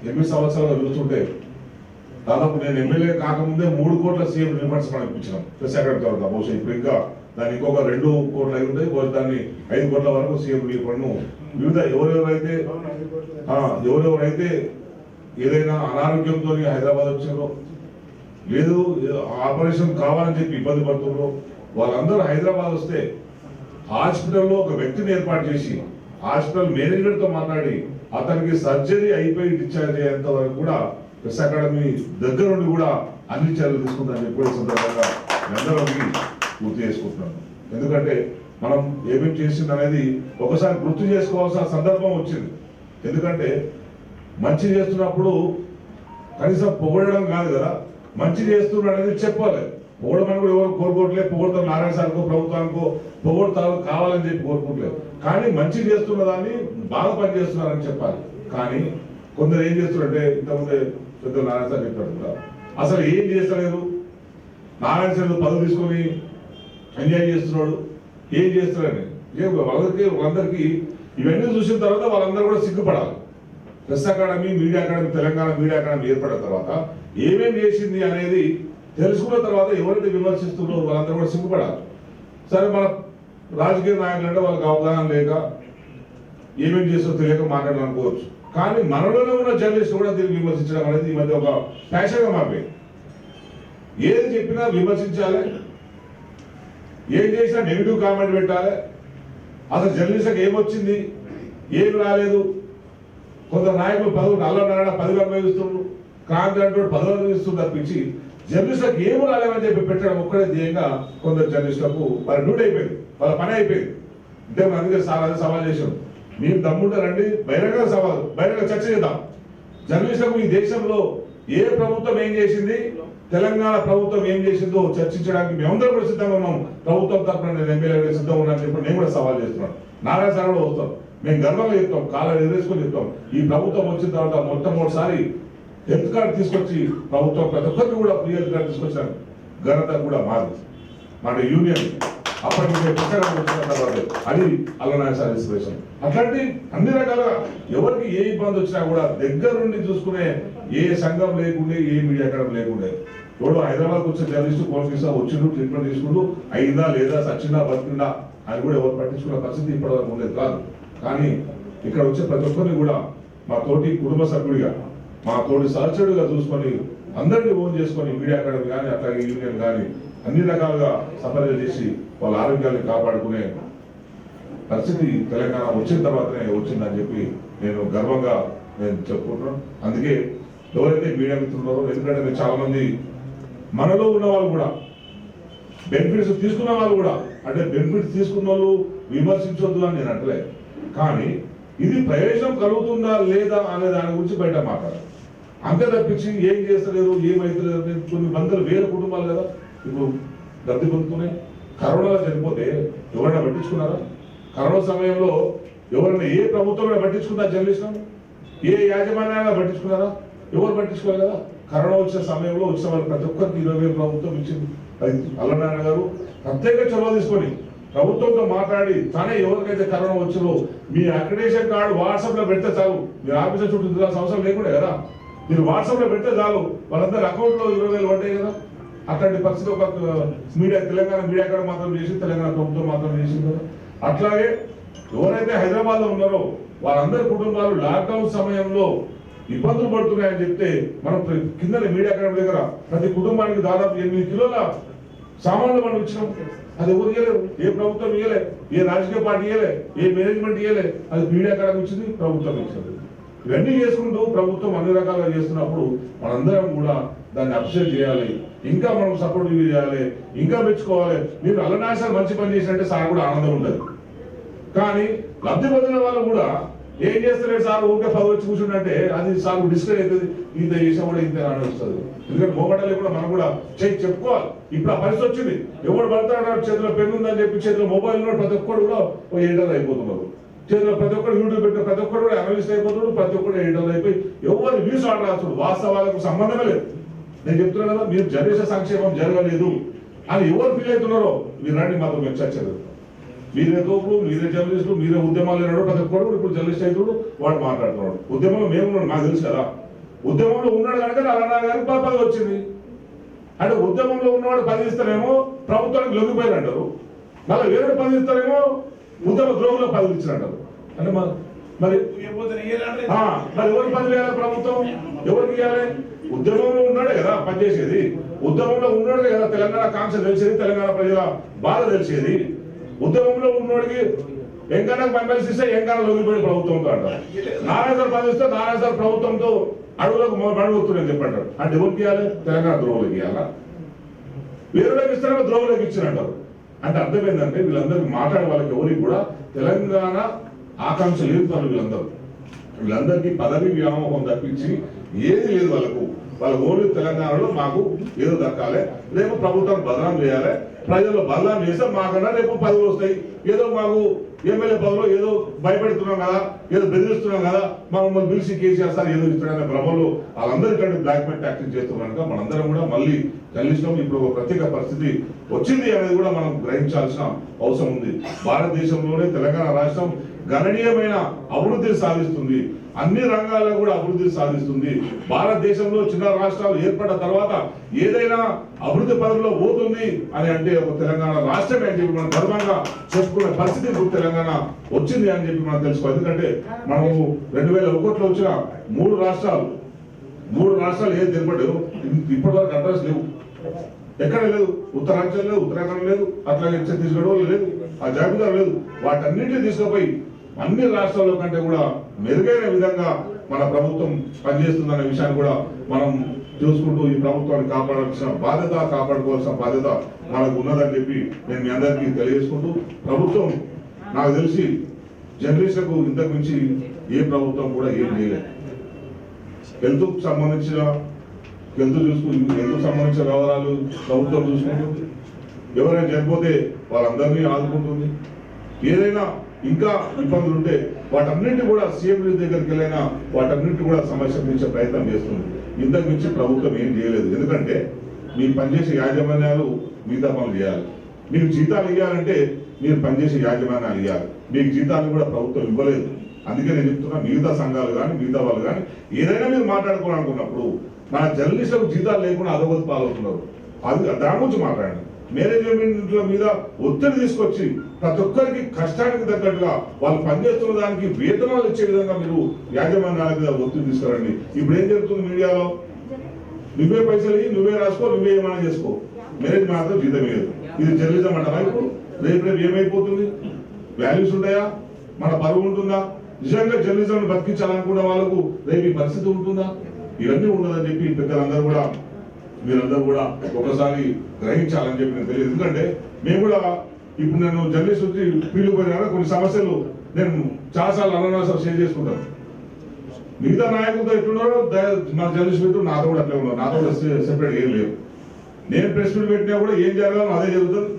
8 సంవత్సరాలు చూస్తుంటే దాదాపు నేను ఎమ్మెల్యే కాకముందే 3 కోట్ల సీఎం రిఫండ్స్ మనం ఇప్పించినాం ప్రెస్ అకాడమీ తర్వాత. బహుశా ఇప్పుడు ఇంకా దానికి ఇంకొక 2 కోట్లు అయి ఉంటాయి, దాన్ని 5 కోట్ల వరకు సీఎం రిఫండ్ ను వివిధ ఎవరెవరైతే ఏదైనా అనారోగ్యంతో హైదరాబాద్ వచ్చారో లేదు ఆపరేషన్ కావాలని చెప్పి ఇబ్బంది పడుతున్నారో వాళ్ళందరూ హైదరాబాద్ వస్తే హాస్పిటల్లో ఒక వ్యక్తిని ఏర్పాటు చేసి హాస్పిటల్ మేనేజ్మెంట్ తో మాట్లాడి అతనికి సర్జరీ అయిపోయి డిశ్చార్జ్ అయ్యేంత వరకు కూడా ప్రెస్ అకాడమీ దగ్గర నుండి కూడా అన్ని చర్యలు తీసుకుందని చెప్పి సందర్భంగా అందరికీ గుర్తు చేసుకుంటున్నాను. ఎందుకంటే మనం ఏమేమి చేసింది అనేది ఒకసారి గుర్తు చేసుకోవాల్సిన సందర్భం వచ్చింది. ఎందుకంటే మంచి చేస్తున్నప్పుడు కనీసం పొగడడం కాదు కదా, మంచి చేస్తున్నారు అనేది చెప్పాలి. పొగడమని కూడా ఎవరు కోరుకోవట్లేదు, పొగడతారు నారాయణ సార్కో ప్రభుత్వానికో పొగడతారు కావాలని చెప్పి కోరుకోవట్లేదు. కానీ మంచి చేస్తున్న దాన్ని బాగా పనిచేస్తున్నారని చెప్పాలి. కానీ కొందరు ఏం చేస్తున్నారంటే ఇంతకుముందే పెద్ద నారాయణ సార్ చెప్పారు కూడా, అసలు ఏం చేస్తలేదు, నారాయణ సార్ పదవి తీసుకొని ఎంజాయ్ చేస్తున్నాడు, ఏం చేస్తున్నారని వాళ్ళందరికీ ఇవన్నీ చూసిన తర్వాత వాళ్ళందరూ కూడా సిగ్గుపడాలి. Press academy, media academy, Telangana media academy ఏర్పడిన తర్వాత ఏమేమి చేసింది అనేది తెలుసుకున్న తర్వాత ఎవరైతే విమర్శిస్తున్నారో వాళ్ళందరూ కూడా సిగ్గుపడాలి. సరే మన రాజకీయ నాయకులు అంటే వాళ్ళకి అవగాహన లేక ఏమేమి చేస్తూ తెలియక మాట్లాడాలనుకోవచ్చు. కానీ మనలోనే ఉన్న జర్నలిస్ట్ కూడా దీన్ని విమర్శించడం అనేది ఈ మధ్య ఒక ఫ్యాషన్గా మారిపోయింది. ఏది చెప్పినా విమర్శించాలి, ఏం చేసినా నెగిటివ్ కామెంట్ పెట్టాలి. అసలు జర్నలిస్ట్కి ఏమొచ్చింది, ఏమి రాలేదు. కొందరు నాయకులు పదవులు అల్లనాడ 10 అనుభవిస్తున్నారు, క్రాంతి అంటూ 10 అనుభవిస్తుంది తప్పించి జర్నలిస్టులకు ఏమి రాలేమని చెప్పి పెట్టడం ఒక్కడే ధ్యేయంగా కొందరు జర్నలిస్టులకు వాళ్ళ డ్యూటీ అయిపోయింది, వాళ్ళ పని అయిపోయింది. అంటే మనం అందుకే అదే సవాల్ చేసాం, మీరు దమ్ముంటారండి బహిరంగ సవాల్, బహిరంగ చర్చ చేద్దాం. జర్నలిస్టులకు ఈ దేశంలో ఏ ప్రభుత్వం ఏం చేసింది, తెలంగాణ ప్రభుత్వం ఏం చేసిందో చర్చించడానికి మేమందరం కూడా సిద్ధంగా ఉన్నాం. ప్రభుత్వం తరఫున నేను ఎమ్మెల్యే సిద్ధంగా ఉన్నాను చెప్పి నేను కూడా సవాల్ చేస్తున్నాను. నారాయణ సార్ కూడా వస్తాం, మేము గర్వంగా చెప్తాం, కాళ్ళని ఎదురేసుకొని చెప్తాం. ఈ ప్రభుత్వం వచ్చిన తర్వాత మొట్టమొదటిసారి హెల్త్ కార్డు తీసుకొచ్చి ప్రభుత్వం ప్రతి ఒక్కరికి కూడా ఫ్రీ హెల్త్ కార్డు తీసుకొచ్చాను. ఘనత కూడా మాది, మన యూనియన్ అప్పటి వచ్చిన తర్వాత అది అల్లనాయ సార్ ఇన్స్పిరేషన్. అట్లాంటి అన్ని రకాలుగా ఎవరికి ఏ ఇబ్బంది వచ్చినా కూడా దగ్గర నుండి చూసుకునే ఏ సంఘం లేకుండే, ఏ మీడియా అకాడమీ లేకుండే. ఎవడో హైదరాబాద్కి వచ్చిన జర్నలిస్టు కోల్ఫీసా వచ్చిండు, ట్రీట్మెంట్ తీసుకుంటూ అయిందా లేదా, సచ్చిందా బతికిందా అని కూడా ఎవరు పట్టించుకున్న పరిస్థితి ఇప్పటివరకు ఉండేది కాదు. కానీ ఇక్కడ వచ్చే ప్రతి ఒక్కరిని కూడా మా తోటి కుటుంబ సభ్యుడిగా, మా తోటి సహచరుడిగా చూసుకొని అందరినీ ఓన్ చేసుకొని మీడియా అకాడమీ కానీ అట్లాగే యూనియన్ కానీ అన్ని రకాలుగా సఫర్ చేసి వాళ్ళ ఆరోగ్యాన్ని కాపాడుకునే పరిస్థితి తెలంగాణ వచ్చిన తర్వాతనే వచ్చిందని చెప్పి నేను గర్వంగా చెప్పుకుంటున్నాను. అందుకే ఎవరైతే మీడియా మిత్రున్నారో, ఎందుకంటే నేను చాలా మంది మనలో ఉన్న వాళ్ళు కూడా బెనిఫిట్స్ తీసుకున్న వాళ్ళు కూడా, అంటే బెనిఫిట్స్ తీసుకున్న వాళ్ళు విమర్శించొద్దు అని నేను అంటలే, కానీ ఇది ప్రయోజనం కలుగుతుందా లేదా అనే దాని గురించి బయట మాట్లాడాలి. అంతే తప్పించి ఏం చేస్తలేదు, ఏమైతలేదు. కొన్ని వందల వేల కుటుంబాలు కదా ఇప్పుడు లబ్ధి పొందుతున్నాయి. కరోనాలో చనిపోతే ఎవరైనా పట్టించుకున్నారా? కరోనా సమయంలో ఎవరైనా ఏ ప్రభుత్వం పట్టించుకున్నారా? జర్నలిస్టులను ఏ యాజమాన్యాన్ని పట్టించుకున్నారా? ఎవరు పట్టించుకోవాలి కదా. కరోనా వచ్చిన సమయంలో వచ్చిన వాళ్ళు ప్రతి ఒక్కరికి 20,000 ప్రభుత్వం ఇచ్చింది. అది అల్లనారాయణ గారు ప్రత్యేక చొరవ తీసుకొని ప్రభుత్వంతో మాట్లాడి తానే ఎవరికైతే కరోనా వచ్చిందో మీ అక్రిడేషన్ కార్డు వాట్సాప్ లో పెడితే చాలు, మీరు ఆఫీసర్ చుట్టూ తిరగాల్సిన అవసరం లేకుండా కదా, మీరు వాట్సాప్ లో పెడితే చాలు వాళ్ళందరి అకౌంట్ లో 20,000 పడ్డాయి కదా. అట్లాంటి పరిస్థితి ఒక మీడియా, తెలంగాణ మీడియా కార్డు మాత్రం చేసి, తెలంగాణ ప్రభుత్వం మాత్రం చేసింది కదా. అట్లాగే ఎవరైతే హైదరాబాద్ లో ఉన్నారో వాళ్ళందరి కుటుంబాలు లాక్డౌన్ సమయంలో ఇబ్బందులు పడుతున్నాయని చెప్తే మనం కింద మీడియా అకాడమీ దగ్గర ప్రతి కుటుంబానికి దాదాపు 8 కిలోల సామాన్లు మనం ఇచ్చినాం. అది ఎవరు ఇవ్వలేరు, ఏ ప్రభుత్వం ఇవ్వలే, ఏ రాజకీయ పార్టీ ఇవ్వలే, ఏ మేనేజ్మెంట్ ఇవ్వలే. అది మీడియా అకాడమీ ఇచ్చింది, ప్రభుత్వం ఇచ్చింది. ఇవన్నీ చేసుకుంటూ ప్రభుత్వం అన్ని రకాలుగా చేస్తున్నప్పుడు మనందరం కూడా దాన్ని అప్రిషియేట్ చేయాలి, ఇంకా మనం సపోర్ట్ చేయాలి, ఇంకా మెచ్చుకోవాలి. మీరు అల్లనాయ సార్ మంచి పని చేసినట్టే సార్ కూడా ఆనందం ఉంటుంది. కానీ లబ్ధి పొందిన వాళ్ళు కూడా ఏం చేస్తలేదు సార్, ఊరికే 10 వచ్చి కూర్చుంటే అది సార్ డిస్కరేజ్ అవుతుంది. ఇంత చేసినా కూడా ఇంత అని వస్తుంది. ఎందుకంటే మోగడలే కూడా మనం కూడా చెప్పుకోవాలి. ఇప్పుడు ఆ పరిస్థితి వచ్చింది, ఎవడు పడతాడు చేతిలో పెన్ను ఉందని చెప్పి చేతిలో మొబైల్ ఉన్నాడు, ప్రతి ఒక్కరు కూడా ఎడిటర్ అయిపోతున్నారు. చేతిలో ప్రతి ఒక్కరు యూట్యూబ్ పెట్టిన ప్రతి ఒక్కరు కూడా అనలిస్ట్ అయిపోతున్నాడు, ప్రతి ఒక్కరు ఎడిటర్ అయిపోయి ఎవరు వ్యూస్ ఆర్డర్ రాస్తుడు. వాస్తవాలకు సంబంధమే లేదు. నేను చెప్తున్నాను కదా, మీరు జర్నలిస్ట్ సంక్షేమం జరగలేదు అని ఎవరు ఫీల్ అవుతున్నారో మీరు రండి మాతో మేము చర్చలు. మీరే తోపుడు, మీరే జర్నలిస్టులు, మీరే ఉద్యమాలు అయినాడు, ప్రతి ఒక్కరు ఇప్పుడు జర్నలిస్ట్ అవుతాడు, వాడు మాట్లాడుతున్నాడు. ఉద్యమంలో మేము నాకు తెలుసు కదా, ఉద్యమంలో ఉన్నాడు కనుక నల్లనారాయణ గారికి పదవి వచ్చింది. అంటే ఉద్యమంలో ఉన్నవాడు పదవి ఇస్తారేమో ప్రభుత్వానికి లొంగిపోయారు అంటారు, మళ్ళీ వేరే పదవి ఇస్తారేమో ఉద్యమ ద్రోహులో పదవి ఇచ్చినట్టారు. అంటే మరి మరి ఎవరికి పదవి ఇవ్వాలి ప్రభుత్వం, ఎవరికి ఇవ్వాలి? ఉద్యమంలో ఉన్నాడే కదా పనిచేసేది, ఉద్యమంలో ఉన్నాడే కదా తెలంగాణ కాంక్ష తెలిసేది, తెలంగాణ ప్రజల బాధ తెలిసేది. ఉద్యమంలో ఉన్నోడికి ఎంకన్నా ఎమ్మెల్సీ ఇస్తే ఎంకన్నా లొంగిపోయి ప్రభుత్వంతో అంటారు, నారాయణ సార్ పదవి ఇస్తే నారాయణ సార్ ప్రభుత్వంతో అడుగులకు మడుగుతున్నాయని చెప్పంటారు. అంటే ఎవరికి ఇవ్వాలి? తెలంగాణ ద్రోహులకు ఇవ్వాలా? వేరేకి ఇస్తారో ద్రోహులకు ఇచ్చినట్టారు. అంటే అర్థమైందంటే వీళ్ళందరికీ మాట్లాడే వాళ్ళకి ఎవరికి కూడా తెలంగాణ ఆకాంక్ష లేదు. వీళ్ళందరికీ పదవి వ్యామోహం తప్పించి ఏది లేదు వాళ్ళకు. వాళ్ళ ఓన్లీ తెలంగాణలో మాకు ఏదో దక్కాలి, రేపు ప్రభుత్వం బదనాం చేయాలి, ప్రజల్లో బదనాం చేస్తే మాకన్నా రేపు పదవులు వస్తాయి, ఏదో మాకు ఎమ్మెల్యే పదవిలో ఏదో భయపెడుతున్నాం కదా, ఏదో బెదిరిస్తున్నాం కదా, మమ్మల్ని పిలిచి కేసీఆర్ సార్ ఏదో ఇస్తున్నాడనే భ్రమలో వాళ్ళందరికంటే బ్లాక్ మెయిల్ టాక్టింగ్ చేస్తున్నాం కనుక మనందరం కూడా మళ్ళీ కలిసినాం. ఇప్పుడు ఒక ప్రత్యేక పరిస్థితి వచ్చింది అనేది కూడా మనం గ్రహించాల్సిన అవసరం ఉంది. భారతదేశంలోనే తెలంగాణ రాష్ట్రం గణనీయమైన అభివృద్ధి సాధిస్తుంది, అన్ని రంగాల్లో కూడా అభివృద్ధి సాధిస్తుంది. భారతదేశంలో చిన్న రాష్ట్రాలు ఏర్పడిన తర్వాత ఏదైనా అభివృద్ధి పదంలో పోతుంది అని అంటే ఒక తెలంగాణ రాష్ట్రమే అని చెప్పి మనం గర్వంగా చెప్పుకునే పరిస్థితి ఇప్పుడు తెలంగాణ వచ్చింది అని చెప్పి మనం తెలుసుకోవాలి. ఎందుకంటే మనము 2001లో వచ్చిన మూడు రాష్ట్రాలు ఏది ఏర్పడ్డాయో ఇప్పటి వరకు అడ్రస్ లేవు, ఎక్కడ లేదు. ఉత్తరాంచల్ లేదు, ఉత్తరాఖండ్ లేదు, అట్లాగే ఛత్తీస్గఢ్ లేదు, ఆ జాబితా లేదు. వాటన్నింటినీ తీసుకుపోయి అన్ని రాష్ట్రాల కంటే కూడా మెరుగైన విధంగా మన ప్రభుత్వం పనిచేస్తుందనే విషయాన్ని కూడా మనం చూసుకుంటూ ఈ ప్రభుత్వాన్ని కాపాడుకోవాల్సిన బాధ్యత మనకు ఉన్నదని చెప్పి నేను మీ అందరికీ తెలియజేసుకుంటూ, ప్రభుత్వం నాకు తెలిసి జర్నలిస్టులకు ఇంతకు మించి ఏ ప్రభుత్వం కూడా ఏం చేయలేదు. హెల్త్కు సంబంధించిన వ్యవహారాలు ప్రభుత్వం చూసుకుంటుంది, ఎవరైనా చనిపోతే వాళ్ళందరినీ ఆదుకుంటుంది, ఏదైనా ఇంకా ఇబ్బందులు ఉంటే వాటన్నింటి కూడా సీఎం దగ్గరికి వెళ్ళైనా వాటన్నింటి కూడా సమస్య తీర్చే ప్రయత్నం చేస్తుంది. ఇంతకు మించి ప్రభుత్వం ఏం చేయలేదు. ఎందుకంటే మీరు పనిచేసే యాజమాన్యాలు మిగతా పనులు చేయాలి. మీకు జీతాలు ఇవ్వాలంటే మీరు పనిచేసే యాజమాన్యాలు ఇవ్వాలి. మీకు జీతాలు కూడా ప్రభుత్వం ఇవ్వలేదు. అందుకే నేను చెప్తున్నా, మిగతా సంఘాలు కానీ మిగతా వాళ్ళు కానీ ఏదైనా మీరు మాట్లాడుకోవాలనుకున్నప్పుడు మన జర్నలిస్టులకు జీతాలు లేకుండా అధోగతి పాలవుతున్నారు. అది దాని గురించి మాట్లాడండి. మేనేజ్మెంట్ల మీద ఒత్తిడి తీసుకొచ్చి ప్రతి ఒక్కరికి కష్టానికి తగ్గట్టుగా వాళ్ళు పనిచేస్తున్న దానికి వేతనాలు ఇచ్చే విధంగా మీరు యాజమాన్యాల మీద ఒత్తిడి తీసుకురండి. ఇప్పుడు ఏం జరుగుతుంది మీడియాలో, నువ్వే పైసలు నువ్వే రాసుకో, నువ్వే ఏమైనా చేసుకో, మేనేజ్ మాత్రం జీతం లేదు. ఇది జర్నలిజం అంటారా? ఇప్పుడు రేపు ఏమైపోతుంది? వాల్యూస్ ఉంటాయా? మన పరువు ఉంటుందా? నిజంగా జర్నలిజం బతికించాలనుకున్న వాళ్ళకు రేపు ఈ పరిస్థితి ఉంటుందా? ఇవన్నీ ఉండదని చెప్పి పెద్దలందరూ కూడా మీరందరూ కూడా ఒకసారి గ్రహించాలని చెప్పి నేను తెలియదు. ఎందుకంటే మేము కూడా ఇప్పుడు నేను జర్నలిస్ట్ వచ్చి ఫీల్డ్ పోయినా కొన్ని సమస్యలు నేను చాలాసార్లు అనాసార్లు షేర్ చేసుకుంటాను. మిగతా నాయకులతో ఎట్లున్నారో మా జర్నలిస్ట్ మిత్రులు నాతో కూడా అట్లే ఉన్నారు. నాతో కూడా సెపరేట్ ఏం లేవు. నేను ప్రెస్ మీట్ పెట్టినా కూడా ఏం జరగాలో అదే జరుగుతుంది.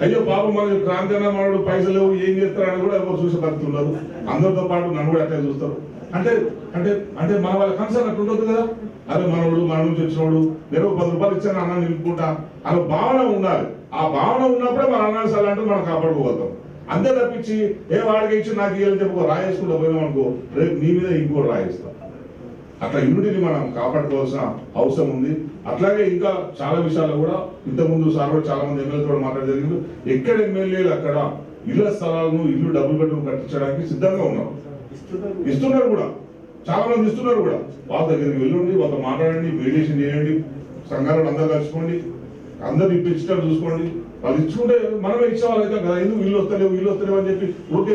అయ్యో పాపం మన క్రాంతి మనడు పైసలు లేవు ఏం చేస్తారని కూడా ఎవరు చూసే పరిస్థితి ఉండదు. అందరితో పాటు నన్ను కూడా అట్లే చూస్తారు. అంటే అంటే అంటే మన వాళ్ళ కన్సర్న్ అట్లా ఉండదు కదా. అదే మనోడు మన నుంచి వచ్చినోడు నేను 10 రూపాయలు ఇచ్చాను అన్నం నిలుపుకుంటా అనే భావన ఉండాలి. ఆ భావన ఉన్నప్పుడే మన అన్నాన్ని సలంటూ మనం కాపాడుకోగలుగుతాం. అంతే తప్పించి వాడికి ఇచ్చి నాకు ఇవ్వాలని చెప్పి రాయేసుకుంటూ పోయినాం అనుకో, రేపు నీ మీద ఇంకో రాయిస్తాం. అట్లా యూనిటీని మనం కాపాడుకోవాల్సిన అవసరం ఉంది. అట్లాగే ఇంకా చాలా విషయాలు కూడా ఇంతకుముందు సార్ కూడా చాలా మంది ఎమ్మెల్యేతో మాట్లాడే జరిగింది. ఎక్కడ ఎమ్మెల్యేలు అక్కడ ఇళ్ల స్థలాలను ఇల్లు డబుల్ బెడ్రూమ్ కట్టించడానికి సిద్ధంగా ఉన్నారు, ఇస్తున్నారు కూడా, చాలా మంది ఇస్తున్నారు కూడా. వాళ్ళ దగ్గరికి వెళ్ళండి, వాళ్ళతో మాట్లాడండి, మెడిటేషన్ చేయండి, సంఘాలను అందరూ కలుసుకోండి, అందరు ఇప్పించడం చూసుకోండి. వాళ్ళు ఇచ్చుకుంటే మనమే ఇచ్చేవాళ్ళు అయితే కదా. ఎందుకు వీళ్ళు వస్తలేవు అని చెప్పి ఓకే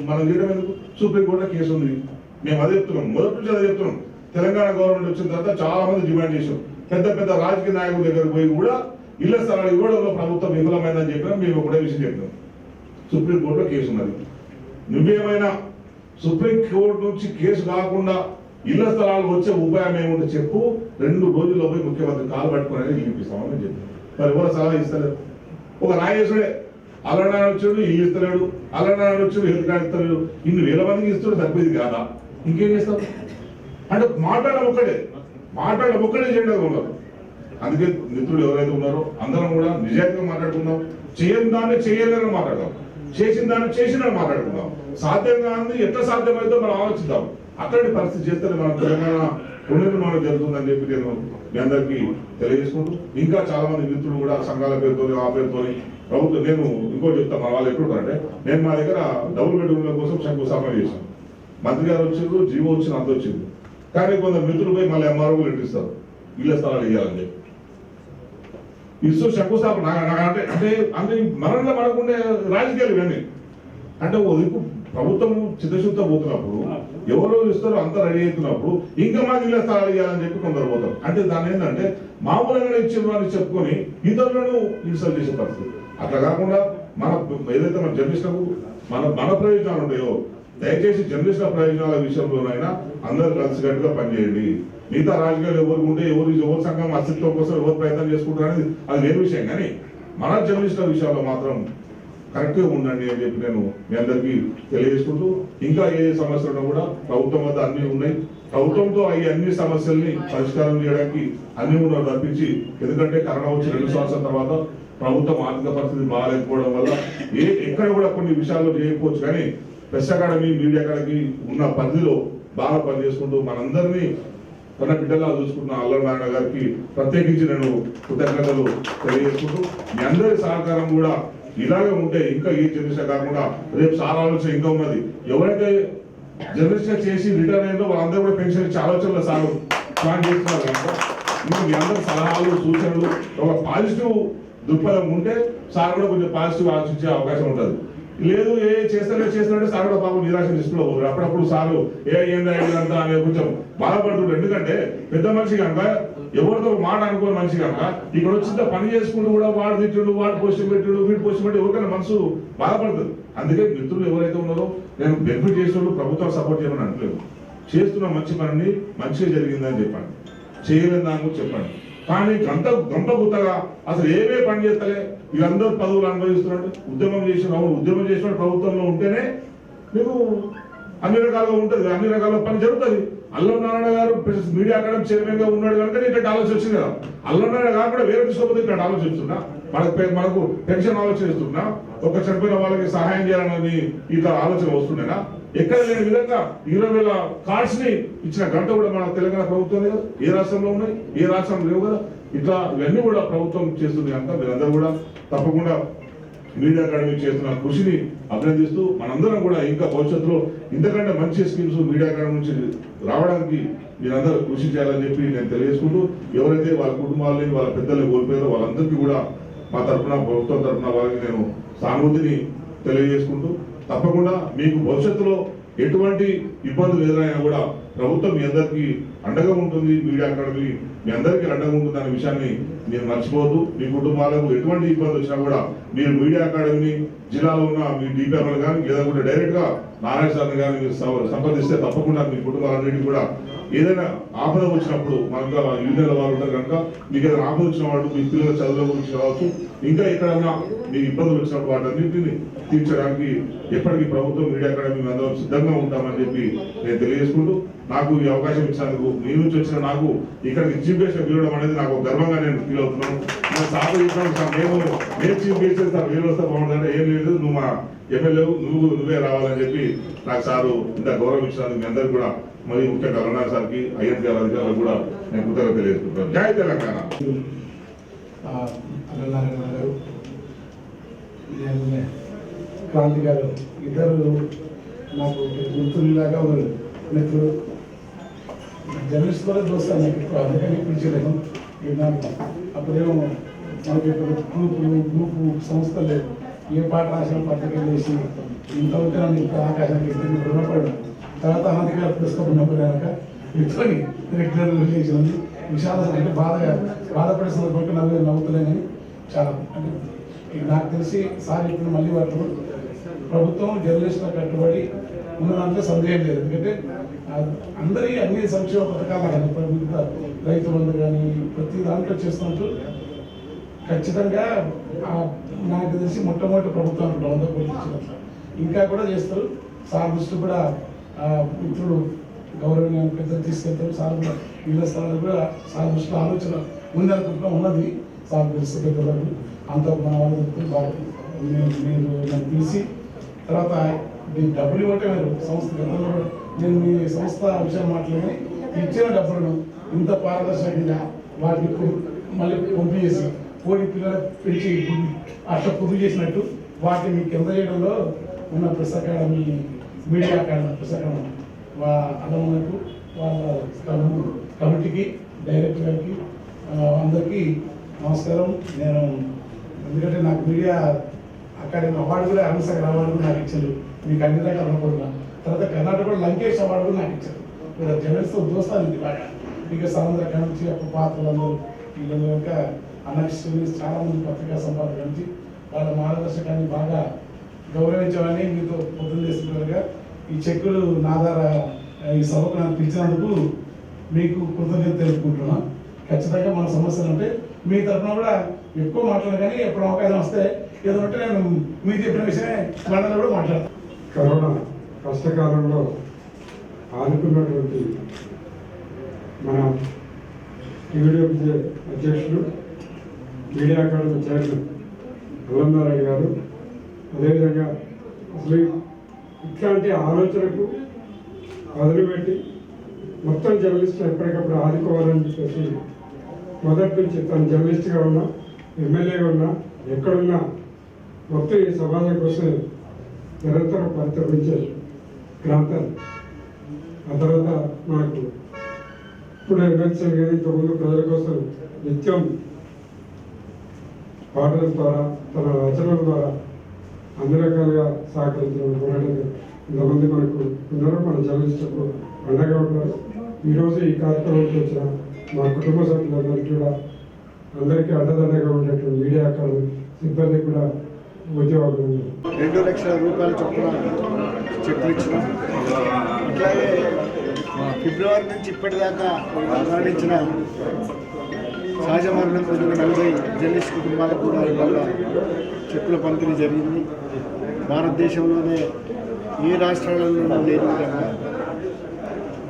మనం చేయడం ఎందుకు? సుప్రీంకోర్టులో కేసు ఉంది. మేము అదే చెప్తున్నాం, మొదటి నుంచి అదే చెప్తున్నాం. తెలంగాణ గవర్నమెంట్ వచ్చిన తర్వాత చాలా మంది డిమాండ్ చేసాం. పెద్ద పెద్ద రాజకీయ నాయకుల దగ్గరకు పోయి కూడా ఇళ్ల స్థలాలు ఇవ్వడంలో ప్రభుత్వం విఫలమైందని చెప్పినా మేము ఒకటే విషయం చెప్తాం. సుప్రీంకోర్టులో కేసు ఉన్నది. నువ్వేమైనా సుప్రీంకోర్టు నుంచి కేసు కాకుండా ఇళ్ల స్థలాలు వచ్చే ఉపాయం ఏముంటే చెప్పు, 2 రోజుల్లో పోయి ముఖ్యమంత్రి కాలు పట్టుకునేది ఇప్పిస్తామని చెప్పి. మరి ఎవరు సలహా ఇస్తలేరు. ఒక నాయకుడే అల్లనాడు వచ్చాడు, ఇల్లు ఇస్తలేడు, అల్లనాడు వచ్చాడు, హెల్త్ కార్డు ఇస్తలేడు. ఇన్ని వేల మందికి ఇస్తాడు, తప్పేది కాదా? ఇంకేం చేస్తాం? అంటే మాట్లాడడం ఒక్కడే చేయడం ఉన్నారు. అందుకే మిత్రులు ఎవరైతే ఉన్నారో అందరం కూడా నిజాయితీగా మాట్లాడుకుందాం. చేయని దాన్ని చేయలేదని మాట్లాడదాం, చేసిన దాన్ని చేసినని మాట్లాడుకుందాం. సాధ్యం కాని ఎట్లా సాధ్యమైతే మనం ఆలోచిద్దాం. అక్కడి పరిస్థితి చేస్తేనే మన తెలంగాణ పునర్నిర్మాణం జరుగుతుందని చెప్పి నేను మీ అందరికీ తెలియజేసుకుంటూ ఇంకా చాలా మంది మిత్రులు కూడా సంఘాల పేరుతో ఆ పేరుతో ప్రభుత్వం నేను ఇంకోటి చెప్తాను మా వాళ్ళు ఎట్లుంటారంటే నేను మా దగ్గర డబుల్ బెడ్రూమ్ల కోసం శంకుస్థాపన చేశాను. మంత్రి గారు వచ్చిండ్రు, జీవో వచ్చింది, అంత వచ్చింది. కానీ కొందరు మిత్రులు పోయి మళ్ళీ ఎంఆర్ఓలు ఇట్టిస్తారు ఇళ్ళ స్థలాలు ఇవ్వాలని చెప్పి ఇస్తూ శంకుస్థాపన అంటే అంటే అంటే మరణంగా మనకుండే రాజకీయాలు ఇవన్నీ అంటే ఓ దిక్కు ప్రభుత్వం చిత్తశుద్ధ పోతున్నప్పుడు ఎవరో ఇస్తారో అంతా రెడీ అవుతున్నప్పుడు ఇంకా మాకు ఇళ్ళ స్థలాలు ఇవ్వాలని చెప్పి కొందరు పోతారు. అంటే దాని ఏంటంటే మామూలుగా ఇచ్చిన అని చెప్పుకొని ఇతరులను ఇన్సల్ట్ చేసే పరిస్థితి. అట్లా కాకుండా మన ఏదైతే మన జర్నలిస్టులకు మన ప్రయోజనాలు ఉంటాయో దయచేసి జర్నలిస్టుల ప్రయోజనాల విషయంలోనైనా అందరూ కలిసికట్టుగా పనిచేయండి. మిగతా రాజకీయాలు ఎవరు ఉంటే ఎవరి సంఘం అస్తిత్వం కోసం ఎవరు ప్రయత్నం చేసుకుంటారు అనేది అది వేరే విషయం. కానీ మన జర్నలిస్టుల విషయాల్లో మాత్రం కరెక్ట్గా ఉండండి అని చెప్పి నేను మీ అందరికీ తెలియజేసుకుంటూ ఇంకా ఏ సమస్యలు కూడా ప్రభుత్వం వద్ద అన్ని ఉన్నాయి. ప్రభుత్వంతో అయ్యే అన్ని సమస్యల్ని పరిష్కారం చేయడానికి అన్ని ఉన్నారు తప్పించి ఎందుకంటే కరోనా వచ్చి 2 సంవత్సరాల తర్వాత ప్రభుత్వం ఆర్థిక పరిస్థితి బాగాలేకపోవడం వల్ల ఎక్కడ కూడా కొన్ని విషయాల్లో చేయకపోవచ్చు. కానీ ప్రెస్ అకాడమీ మీడియా అకాడమీ ఉన్న పరిధిలో బాగా పనిచేసుకుంటూ మనందరినీ తన బిడ్డలా చూసుకున్న అల్లనారాయణ గారికి ప్రత్యేకించి నేను కృతజ్ఞతలు తెలియజేసుకుంటూ మీ అందరి సహకారం కూడా ఇలాగే ఉంటే ఇంకా ఏ జర్నలిస్ట్ కాకుండా రేపు సార్ ఆలోచన ఇంకా ఉన్నది. ఎవరైతే జర్నలిస్ట్ చేసి రిటైర్ అయిందో వాళ్ళందరూ కూడా పెన్షన్ ఇచ్చే ఆలోచనలో సార్ ప్లాన్ చేస్తున్నారు కనుక మీ అందరి సలహాలు సూచనలు ఒక పాజిటివ్ దృక్పథం ఉంటే సార్ కూడా కొంచెం పాజిటివ్ ఆలోచించే అవకాశం ఉంటుంది. లేదు ఏ చేస్తారంటే సార్ కూడా పాపం నిరాశ తీసుకోవాలి. అప్పుడప్పుడు సార్లు ఏందంతా అనే కొంచెం బాధపడుతుంటారు. ఎందుకంటే పెద్ద మనిషి కనుక ఎవరితో మాట అనుకోని మనిషి కనుక ఇక్కడ వచ్చింత పని చేసుకుంటూ కూడా వాడు తిట్టుడు వాడు పోస్ట్ పెట్టుడు వీడు పోస్ట్ పెట్టి ఎవరికైనా మనసు బాధపడుతుంది. అందుకే మిత్రులు ఎవరైతే ఉన్నారో నేను బెనిఫిట్ చేసిన ప్రభుత్వం సపోర్ట్ చేయమని అంటలేదు. చేస్తున్న మంచి పనిని మంచిగా జరిగిందని చెప్పండి, చేయలేదని నాకు చెప్పండి. కానీ గంట గుత్తగా అసలు ఏమే పని చేస్తలే వీళ్ళందరూ పదవులు అనుభవిస్తున్నట్టు ఉద్యమం చేసిన ప్రభుత్వంలో ఉంటేనే మీకు అన్ని రకాలుగా ఉంటుంది, అన్ని రకాల పని జరుగుతుంది. అల్లనారాయణ గారు మీడియా అకాడమీ చైర్మన్ గా ఉన్నాడు కనుక ఇక్కడ ఆలోచన వచ్చింది కదా. అల్లనారాయణ కాకుండా వేరే తీసుకోకపోతే ఇక్కడ ఆలోచిస్తున్నా, మనకు పెన్షన్ ఆలోచన ఇస్తున్నా, ఒక చనిపోయిన వాళ్ళకి సహాయం చేయాలని ఇట్లా ఆలోచన వస్తుండేనా? ఎక్కడ లేని విధంగా 20,000 కార్డ్స్ ని ఇచ్చిన గంట కూడా మన తెలంగాణ ప్రభుత్వం కదా. ఏ రాష్ట్రంలో ఉన్నాయి, ఏ రాష్ట్రంలో లేవు కదా. ఇట్లా ఇవన్నీ కూడా ప్రభుత్వం చేస్తుంది కనుక మీరందరూ కూడా తప్పకుండా మీడియా అకాడమీ చేస్తున్న కృషిని అభినందిస్తూ మనందరం కూడా ఇంకా భవిష్యత్తులో ఇంతకంటే మంచి స్కీమ్స్ మీడియా అకాడమీ నుంచి రావడానికి మీరందరూ కృషి చేయాలని చెప్పి నేను తెలియజేసుకుంటూ ఎవరైతే వాళ్ళ కుటుంబాలని వాళ్ళ పెద్దల్ని కోల్పోయారో వాళ్ళందరికీ కూడా మా తరఫున ప్రభుత్వం తరఫున వాళ్ళకి నేను సానుభూతిని తెలియజేసుకుంటూ తప్పకుండా మీకు భవిష్యత్తులో ఎటువంటి ఇబ్బందులు ఎదురైనా కూడా ప్రభుత్వం మీ అందరికీ అండగా ఉంటుంది. మీడియా అకాడమీ మీ అందరికీ అండగా ఉంటుంది అనే విషయాన్ని మీరు మర్చిపోవద్దు. మీ కుటుంబాలకు ఎటువంటి ఇబ్బంది వచ్చినా కూడా మీరు మీడియా అకాడమీ జిల్లాలో ఉన్న మీ డిపిఆర్లు కానీ లేదంటే డైరెక్ట్ గా నారాయణ సార్ని కానీ మీరు సంప్రదిస్తే తప్పకుండా మీ కుటుంబాలన్నిటికీ కూడా ఏదైనా ఆపద వచ్చినప్పుడు మనకు యూనియన్ల వారు ఉంటారు కనుక మీకు ఏదైనా ఆపద వచ్చిన వాడు మీ పిల్లల చదువుల గురించి కావచ్చు ఇంకా ఎక్కడన్నా మీకు ఇబ్బందులు వచ్చినప్పుడు వాటన్నింటినీ తీర్చడానికి ఎప్పటికీ ప్రభుత్వం మీడియా అకాడమీ అందరం సిద్ధంగా ఉంటామని చెప్పి నేను తెలియజేసుకుంటూ నాకు ఈ అవకాశం ఇచ్చినందుకు మీ నుంచి వచ్చిన నాకు ఇక్కడికి చీఫ్ గెస్ట్ పిలవడం అనేది నాకు గర్వంగా నేను ఫీల్ అవుతున్నాను. సార్ నేను చీఫ్ గెస్ట్ సార్ వీళ్ళు వస్తే బాగుంటుందంటే ఏం లేదు, నువ్వు మా ఎమ్మెల్యే నువ్వే రావాలని చెప్పి నాకు సారు ఇంత గౌరవం ఇచ్చినందుకు మీ అందరికీ కూడా మరి ముఖ్యంగా అరుణారాయణ సార్కి ఐఎన్టీ అధికారులకు కూడా నేను కృతజ్ఞతలు తెలియజేసుకుంటాను. జై తెలంగాణ. అరుణారాయణ గారు, క్రాంతి గారు ఇద్దరు నాకు మిత్రులాగా ఉన్నారు. మిత్రుడు జర్నలిస్ట్ కూడా చూస్తాను నాకు ఎక్కువ, అందుకని పిలిచలేను. నాకు అప్పుడేమో మనకి గ్రూపు సంస్థ లేదు, ఏ పాట రాసిన పత్రిక వేసి ఇంత ఉంటే నన్ను ఇంకా ఆకాశానికి రుణపడ్డాను. తర్వాత అనంత్ గారు పుస్తకం రుణపడాక మీతో రెగ్యులర్ చేసింది విషయాలు అంటే బాధపడే సందర్భంగా నవ్వుతలేను. కానీ చాలా అంటే నాకు తెలిసి సార్ ఇప్పుడు మళ్ళీ వాళ్ళు ప్రభుత్వం జర్నలిస్టుల కట్టుబడి ఉన్న దాంట్లో సందేహం లేదు. ఎందుకంటే అందరి అన్ని సంక్షేమ పథకాలు కానీ ప్రభుత్వ రైతు బంధు కానీ ప్రతి దాంట్లో చేస్తున్నట్టు ఖచ్చితంగా నాకు తెలిసి మొట్టమొదటి ప్రభుత్వం 100 కోట్లు ఇచ్చినట్లు ఇంకా కూడా చేస్తారు. సార్ దృష్టి కూడా మిత్రుడు గౌరవనీయ పెద్దలు తీసుకెళ్తారు. సార్ కూడా ఇళ్ళ స్థలాలు కూడా సార్ దృష్టిలో ఆలోచన ఉంది అనుకుంటున్నా, ఉన్నది సార్ తెలుసు పెద్దలకు అంత మన వాళ్ళు బాగా మీరు నన్ను పిలిచి తర్వాత దీన్ని డబ్బులు ఇవ్వటం సంస్థ గతంలో నేను మీ సంస్థ విషయం మాట్లాడి ఇచ్చిన డబ్బులను ఇంత పారదర్శకంగా వాటికి మళ్ళీ పంపించేసి కోడి పిల్లలు పెంచి అట్లా పొదుపు చేసినట్టు వాటిని మీకు అందజేయడంలో ఉన్న press academy media academy press academy అన్నకు వాళ్ళ కమిటీకి డైరెక్టర్ గారికి అందరికీ నమస్కారం. నేను ఎందుకంటే నాకు మీడియా అకాడమీ అవార్డు కూడా అనంతసాగర్ అవార్డు కూడా నాకు ఇచ్చారు, మీకు అన్ని రకాల అనుకుంటున్నా. తర్వాత కర్ణాటకలో లంకేష్ అవార్డు కూడా నాకు ఇచ్చారు. మీరు జర్నలిస్ట్తో దోస్తాను ఇది బాగా ఇంకా సాయంత్రం కమిటీ అప్పుడు పాత్రలందరూ వీళ్ళందరూ ఇంకా అన్నకి చాలామంది పత్రికా సంపాదన నుంచి వాళ్ళ మార్గదర్శకాన్ని బాగా గౌరవించాలని మీతో పొద్దున్న చేస్తున్నట్టుగా ఈ చెక్కులు నా ద్వారా ఈ సభకు నాకు పిలిచినందుకు మీకు కృతజ్ఞత తెలుపుకుంటున్నాం. ఖచ్చితంగా మన సమస్యలు ఉంటే మీ తరఫున కూడా ఎక్కువ మాట్లాడను, కానీ ఎప్పుడు అవకాశం వస్తే ఏదో ఉంటే నేను మీరు చెప్పిన విషయమే మండలంలో కూడా మాట్లాడతాను. కరోనా కష్టకాలంలో ఆదుకున్నటువంటి మన టీడీపీ అధ్యక్షుడు మీడియా అకాడమీ చైర్మన్ అల్లంనారాయణ గారు, అదేవిధంగా అసలు ఇట్లాంటి ఆలోచనకు వదిలిపెట్టి మొత్తం జర్నలిస్టులు ఎప్పటికప్పుడు ఆదుకోవాలని చెప్పేసి మొదటి నుంచి తను జర్నలిస్ట్గా ఉన్నా, ఎమ్మెల్యేగా ఉన్నా, ఎక్కడున్నా మొత్తం ఈ సమాజం కోసం నిరంతరం పరితపించే ప్రాంతాలు. ఆ తర్వాత మనకు ఇప్పుడు ఎమ్మెల్సీ కానీ ఇంతకుముందు ప్రజల కోసం నిత్యం పాటల ద్వారా తన రచనల ద్వారా అన్ని రకాలుగా సహకరించిన పోరాటం ఇంతమంది మనకు ఉన్నారు. మన జర్నలిస్టులకు అండగా ఉన్నారు. ఈరోజు ఈ కార్యక్రమానికి వచ్చిన మా కుటుంబ సభ్యులందరికీ కూడా అందరికీ అండదండగా ఉండేటువంటి మీడియా అకాడమీ సిబ్బంది కూడా ఉద్యోగాలు 2 లక్షల రూపాయల చొప్పున చెక్కులు ఇచ్చినాం. అట్లాగే ఫిబ్రవరి నుంచి ఇప్పటిదాకా మరణించిన సహజ మరణం పొందిన 40 జర్నలిస్ట్ కుటుంబాలకు కూడా ఇవాళ చెక్కుల పంపిణీ జరిగింది. భారతదేశంలోనే ఏ రాష్ట్రాలలో లేని విధంగా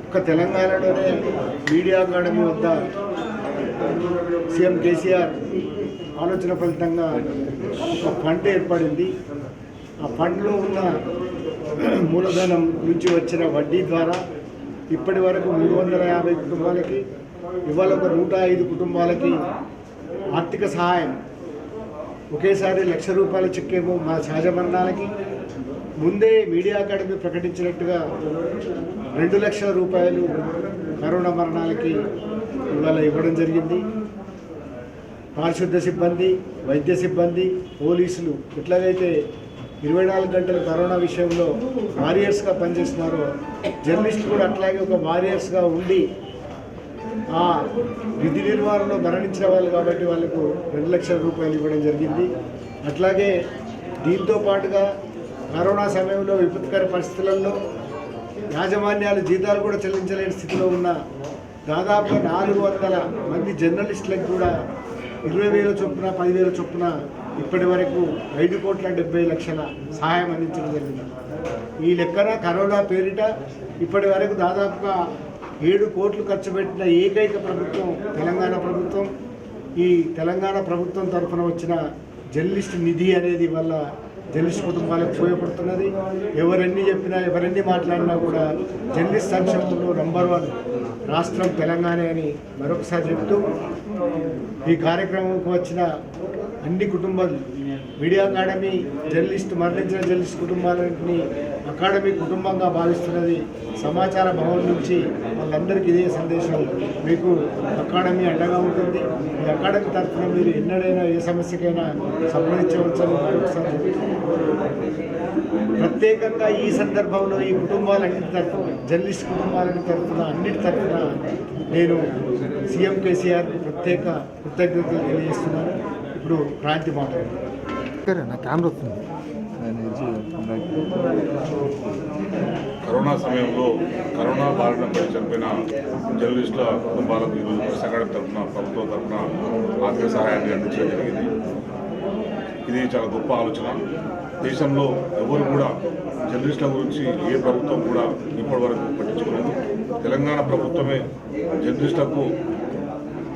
ఒక్క తెలంగాణలోనే మీడియా అకాడమీ వద్ద సీఎం కేసీఆర్ ఆలోచన ఫలితంగా ఒక ఫండ్ ఏర్పడింది. ఆ ఫండ్లో ఉన్న మూలధనం నుంచి వచ్చిన వడ్డీ ద్వారా ఇప్పటి వరకు 350 కుటుంబాలకి, ఇవాళ ఒక 105 కుటుంబాలకి ఆర్థిక సహాయం ఒకేసారి ₹1,00,000 చెక్కేమో మా సహజ మరణాలకి, ముందే మీడియా అకాడమీ ప్రకటించినట్టుగా 2 లక్షల రూపాయలు కరోనా మరణాలకి ఇవాళ ఇవ్వడం జరిగింది. పారిశుద్ధ సిబ్బంది, వైద్య సిబ్బంది, పోలీసులు ఎట్లాగైతే 24 గంటలు కరోనా విషయంలో వారియర్స్గా పనిచేస్తున్నారో జర్నలిస్టులు కూడా అట్లాగే ఒక వారియర్స్గా ఉండి ఆ విధి నిర్వహణలో మరణించిన వాళ్ళు కాబట్టి వాళ్ళకు 2 లక్షల రూపాయలు ఇవ్వడం జరిగింది. అట్లాగే దీంతో పాటుగా కరోనా సమయంలో విపత్కర పరిస్థితులలో యాజమాన్యాలు జీతాలు కూడా చెల్లించలేని స్థితిలో ఉన్న దాదాపుగా 400 మంది జర్నలిస్టులకు కూడా 20,000 చొప్పున 10,000 చొప్పున ఇప్పటి వరకు 5,70,00,000 సహాయం అందించడం జరిగింది. ఈ లెక్కన కరోనా పేరిట ఇప్పటి వరకు దాదాపుగా 7 కోట్లు ఖర్చు పెట్టిన ఏకైక ప్రభుత్వం తెలంగాణ ప్రభుత్వం. ఈ తెలంగాణ ప్రభుత్వం తరఫున వచ్చిన జర్నలిస్ట్ నిధి అనేది వల్ల జర్నలిస్ట్ కుటుంబాలకు ఉపయోగపడుతున్నది. ఎవరెన్ని చెప్పినా ఎవరెన్ని మాట్లాడినా కూడా జర్నలిస్ట్ సంక్షేమంలో నంబర్ 1 రాష్ట్రం తెలంగాణ అని మరొకసారి చెప్తూ ఈ కార్యక్రమంకు వచ్చిన అన్ని కుటుంబాలు మీడియా అకాడమీ మరణించిన జర్నలిస్ట్ కుటుంబాలని అకాడమీ కుటుంబంగా భావిస్తున్నది. సమాచార భవన్ నుంచి వాళ్ళందరికీ ఇదే సందేశం, మీకు అకాడమీ అండగా ఉంటుంది. ఈ అకాడమీ తరఫున మీరు ఎన్నడైనా ఏ సమస్యకైనా సంప్రదించవచ్చని మరొకసారి ప్రత్యేకంగా ఈ సందర్భంలో ఈ కుటుంబాలన్నింటి తరఫున జర్నలిస్ట్ కుటుంబాలన్నింటి తరఫున అన్నిటి తరఫున నేను సీఎం కేసీఆర్ ప్రత్యేక కృతజ్ఞతలు తెలియజేస్తున్నాను. ఇప్పుడు క్రాంతి మాట్లాడుతున్నాను. నా కెమెరా వస్తుంది. కరోనా సమయంలో కరోనా బారిన పడి చనిపోయిన జర్నలిస్టుల కుటుంబాలకు ఈరోజు ప్రెస్ తరఫున ప్రభుత్వం తరఫున ఆర్థిక సహాయాన్ని అందించడం జరిగింది. ఇది చాలా గొప్ప ఆలోచన. దేశంలో ఎవరు కూడా జర్నలిస్టుల గురించి ఏ ప్రభుత్వం కూడా ఇప్పటి వరకు పట్టించుకోలేదు. తెలంగాణ ప్రభుత్వమే జర్నలిస్టులకు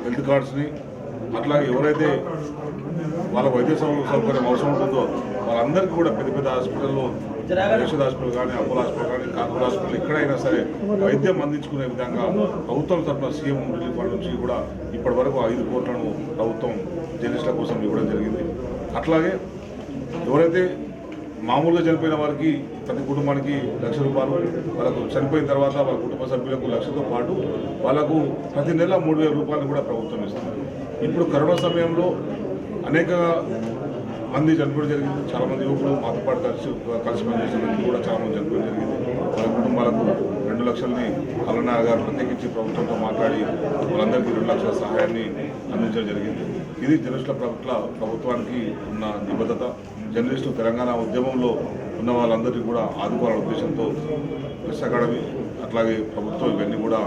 హెల్త్ కార్డ్స్ని, అట్లాగే ఎవరైతే వాళ్ళ వైద్య సౌకర్యం అవసరం ఉంటుందో వాళ్ళందరికీ కూడా పెద్ద పెద్ద హాస్పిటల్లో యశోద హాస్పిటల్ కానీ, అపోలో హాస్పిటల్ కానీ, కార్పొరేట్ హాస్పిటల్ ఎక్కడైనా సరే వైద్యం అందించుకునే విధంగా ప్రభుత్వం తరఫున సీఎం రిలీఫ్ ఫండ్ నుంచి కూడా ఇప్పటి వరకు 5 కోట్లను ప్రభుత్వం జర్నలిస్టుల కోసం ఇవ్వడం జరిగింది. అట్లాగే ఎవరైతే మామూలుగా చనిపోయిన వారికి ప్రతి కుటుంబానికి 1,00,000 రూపాయలు, వాళ్ళకు చనిపోయిన తర్వాత వాళ్ళ కుటుంబ సభ్యులకు 1,00,000తో పాటు వాళ్ళకు ప్రతి నెల 3,000 రూపాయలు కూడా ప్రభుత్వం ఇస్తుంది. ఇప్పుడు కరోనా సమయంలో అనేక మంది చనిపోవడం జరిగింది. చాలామంది యువకులు మాతో పాటు కలిసి పనిచేసిన వ్యక్తులు కూడా చాలామంది చనిపోవడం జరిగింది. వాళ్ళ కుటుంబాలకు 2 లక్షలని అల్లనారాయణ గారు ప్రత్యేకించి ప్రభుత్వంతో మాట్లాడి వాళ్ళందరికీ 2 లక్షల సహాయాన్ని అందించడం జరిగింది. ఇది జర్నలిస్టుల పట్ల ప్రభుత్వానికి ఉన్న నిబద్ధత. జర్నలిస్టులు తెలంగాణ ఉద్యమంలో ఉన్న వాళ్ళందరికీ కూడా ఆదుకోవాలనే ఉద్దేశంతో ప్రెస్ అకాడమీ అట్లాగే ప్రభుత్వం ఇవన్నీ కూడా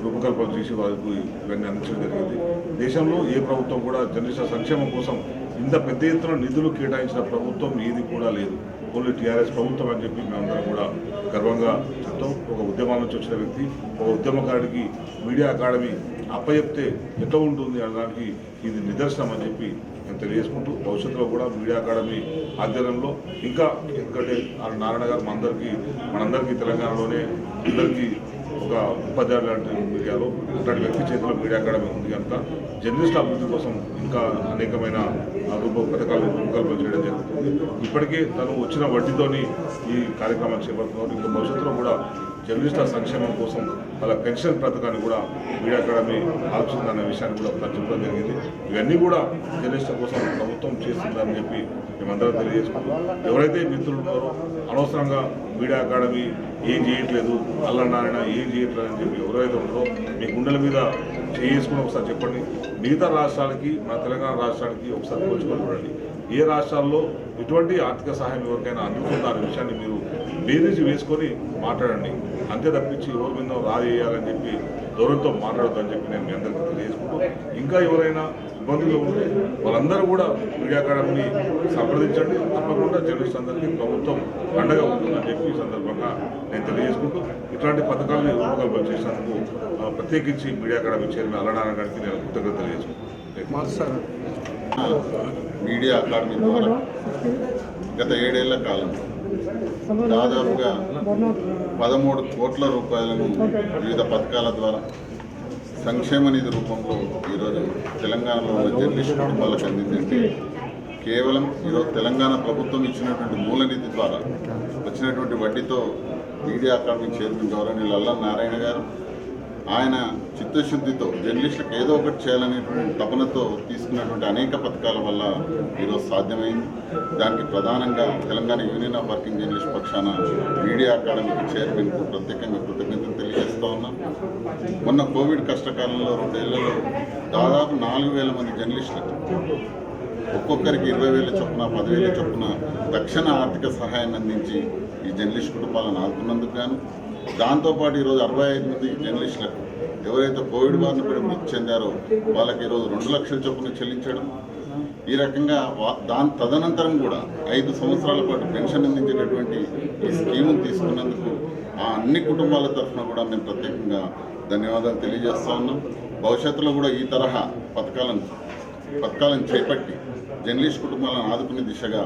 రూపకల్పన చేసి వారికి ఇవన్నీ అందించడం జరిగింది. దేశంలో ఏ ప్రభుత్వం కూడా జర్నలిస్టుల సంక్షేమం కోసం ఇంత పెద్ద ఎత్తున నిధులు కేటాయించిన ప్రభుత్వం ఏది కూడా లేదు. ఓన్లీ టీఆర్ఎస్ ప్రభుత్వం అని చెప్పి మేమందరం కూడా గర్వంగా చెప్తాం. ఒక ఉద్యమాల నుంచి వచ్చిన వ్యక్తి, ఒక ఉద్యమకారుడికి మీడియా అకాడమీ అప్పచెప్తే ఎట్లా ఉంటుంది అనడానికి ఇది నిదర్శనం అని చెప్పి నేను తెలియజేసుకుంటూ భవిష్యత్తులో కూడా మీడియా అకాడమీ ఆధ్వర్యంలో ఇంకా, ఎందుకంటే నారాయణ గారు మనందరికీ తెలంగాణలోనే అందరికీ ఒక ఉపాధ్యాయులు లాంటి మీడియాలో అట్లాంటి వ్యక్తి చేతిలో మీడియా అకాడమీ ఉంది కనుక జర్నలిస్టుల అభివృద్ధి కోసం ఇంకా అనేకమైన పథకాలు రూపకల్పన చేయడం జరుగుతుంది. ఇప్పటికే తను వచ్చిన వడ్డీతోని ఈ కార్యక్రమాన్ని చేపడుతున్నారు. ఇంకా భవిష్యత్తులో కూడా జర్నలిస్టుల సంక్షేమం కోసం వాళ్ళ పెన్షన్ పథకాన్ని కూడా మీడియా అకాడమీ ఆలోచిస్తుందనే విషయాన్ని కూడా చెప్పడం జరిగింది. ఇవన్నీ కూడా జర్నలిస్టుల కోసం ప్రభుత్వం చేస్తుందని చెప్పి మేమందరం తెలియజేసుకుంటాం. ఎవరైతే మిత్రులు ఉన్నారో అనవసరంగా మీడియా అకాడమీ ఏం చేయట్లేదు, అల్లనారాయణ ఏం చేయట్లేదు అని చెప్పి ఎవరైతే ఉన్నారో మీ గుండెల మీద చేసుకుని ఒకసారి చెప్పండి. మిగతా రాష్ట్రాలకి, మన తెలంగాణ రాష్ట్రానికి ఒకసారి పోల్చుకొని చూడండి. ఏ రాష్ట్రాల్లో ఎటువంటి ఆర్థిక సహాయం ఎవరికైనా అందుతుందో అనే విషయాన్ని మీరు బేరీజు వేసుకొని మాట్లాడండి. అంతే తప్పించి ఎవరి మీద రాజేయాలని చెప్పి దూరంతో మాట్లాడొద్దని చెప్పి నేను మీ అందరికీ తెలియజేసుకుంటూ, ఇంకా ఎవరైనా ఇబ్బందులు ఉంటే వాళ్ళందరూ కూడా మీడియా అకాడమీని సంప్రదించండి. తప్పకుండా జర్నలిస్ట్ అందరికీ ప్రభుత్వం అండగా ఉంటుందని చెప్పి ఈ సందర్భంగా నేను తెలియజేసుకుంటూ, ఇట్లాంటి పథకాలను రూపకల్పన చేసినందుకు ప్రత్యేకించి మీడియా అకాడమీ చైర్మన్ అల్లనారాయణ గారికి నేను కృతజ్ఞతలు తెలియజేసుకుంటాను. మీడియా అకాడమీ ద్వారా గత 7 ఏళ్ల కాలంలో దాదాపుగా 13 కోట్ల రూపాయలను వివిధ పథకాల ద్వారా సంక్షేమ నిధి రూపంలో ఈరోజు తెలంగాణలో ఉన్న జర్నలిస్ట్ కుటుంబాలకు అందిందంటే కేవలం ఈరోజు తెలంగాణ ప్రభుత్వం ఇచ్చినటువంటి మూల నిధి ద్వారా వచ్చినటువంటి వడ్డీతో మీడియా అకాడమీ చైర్మన్ గౌరవనీయులు అల్లనారాయణ గారు ఆయన చిత్తశుద్ధితో జర్నలిస్టులకు ఏదో ఒకటి చేయాలనేటువంటి తపనతో తీసుకున్నటువంటి అనేక పథకాల వల్ల ఈరోజు సాధ్యమైంది. దానికి ప్రధానంగా Telangana union of working journalist పక్షాన మీడియా అకాడమీకి చైర్మన్కు ప్రత్యేకంగా కృతజ్ఞతలు తెలియజేస్తూ ఉన్నాం. మొన్న కోవిడ్ కష్టకాలంలో 2 ఏళ్లలో దాదాపు 4,000 మంది జర్నలిస్టులకు ఒక్కొక్కరికి 20,000 చొప్పున 10,000 చొప్పున తక్షణ ఆర్థిక సహాయాన్ని అందించి ఈ జర్నలిస్ట్ కుటుంబాలను ఆదుకున్నందుకు గాను, దాంతోపాటు ఈరోజు 65 మంది జర్నలిస్టులకు ఎవరైతే కోవిడ్ బారిన పడి మృతి చెందారో వాళ్ళకి ఈరోజు 2 లక్షల చొప్పున చెల్లించడం, ఈ రకంగా తదనంతరం కూడా 5 సంవత్సరాల పాటు పెన్షన్ అందించేటటువంటి ఈ స్కీమును తీసుకున్నందుకు ఆ అన్ని కుటుంబాల తరఫున కూడా మేము ప్రత్యేకంగా ధన్యవాదాలు తెలియజేస్తూ ఉన్నాం. భవిష్యత్తులో కూడా ఈ తరహా పథకాలను చేపట్టి జర్నలిస్ట్ కుటుంబాలను ఆదుకునే దిశగా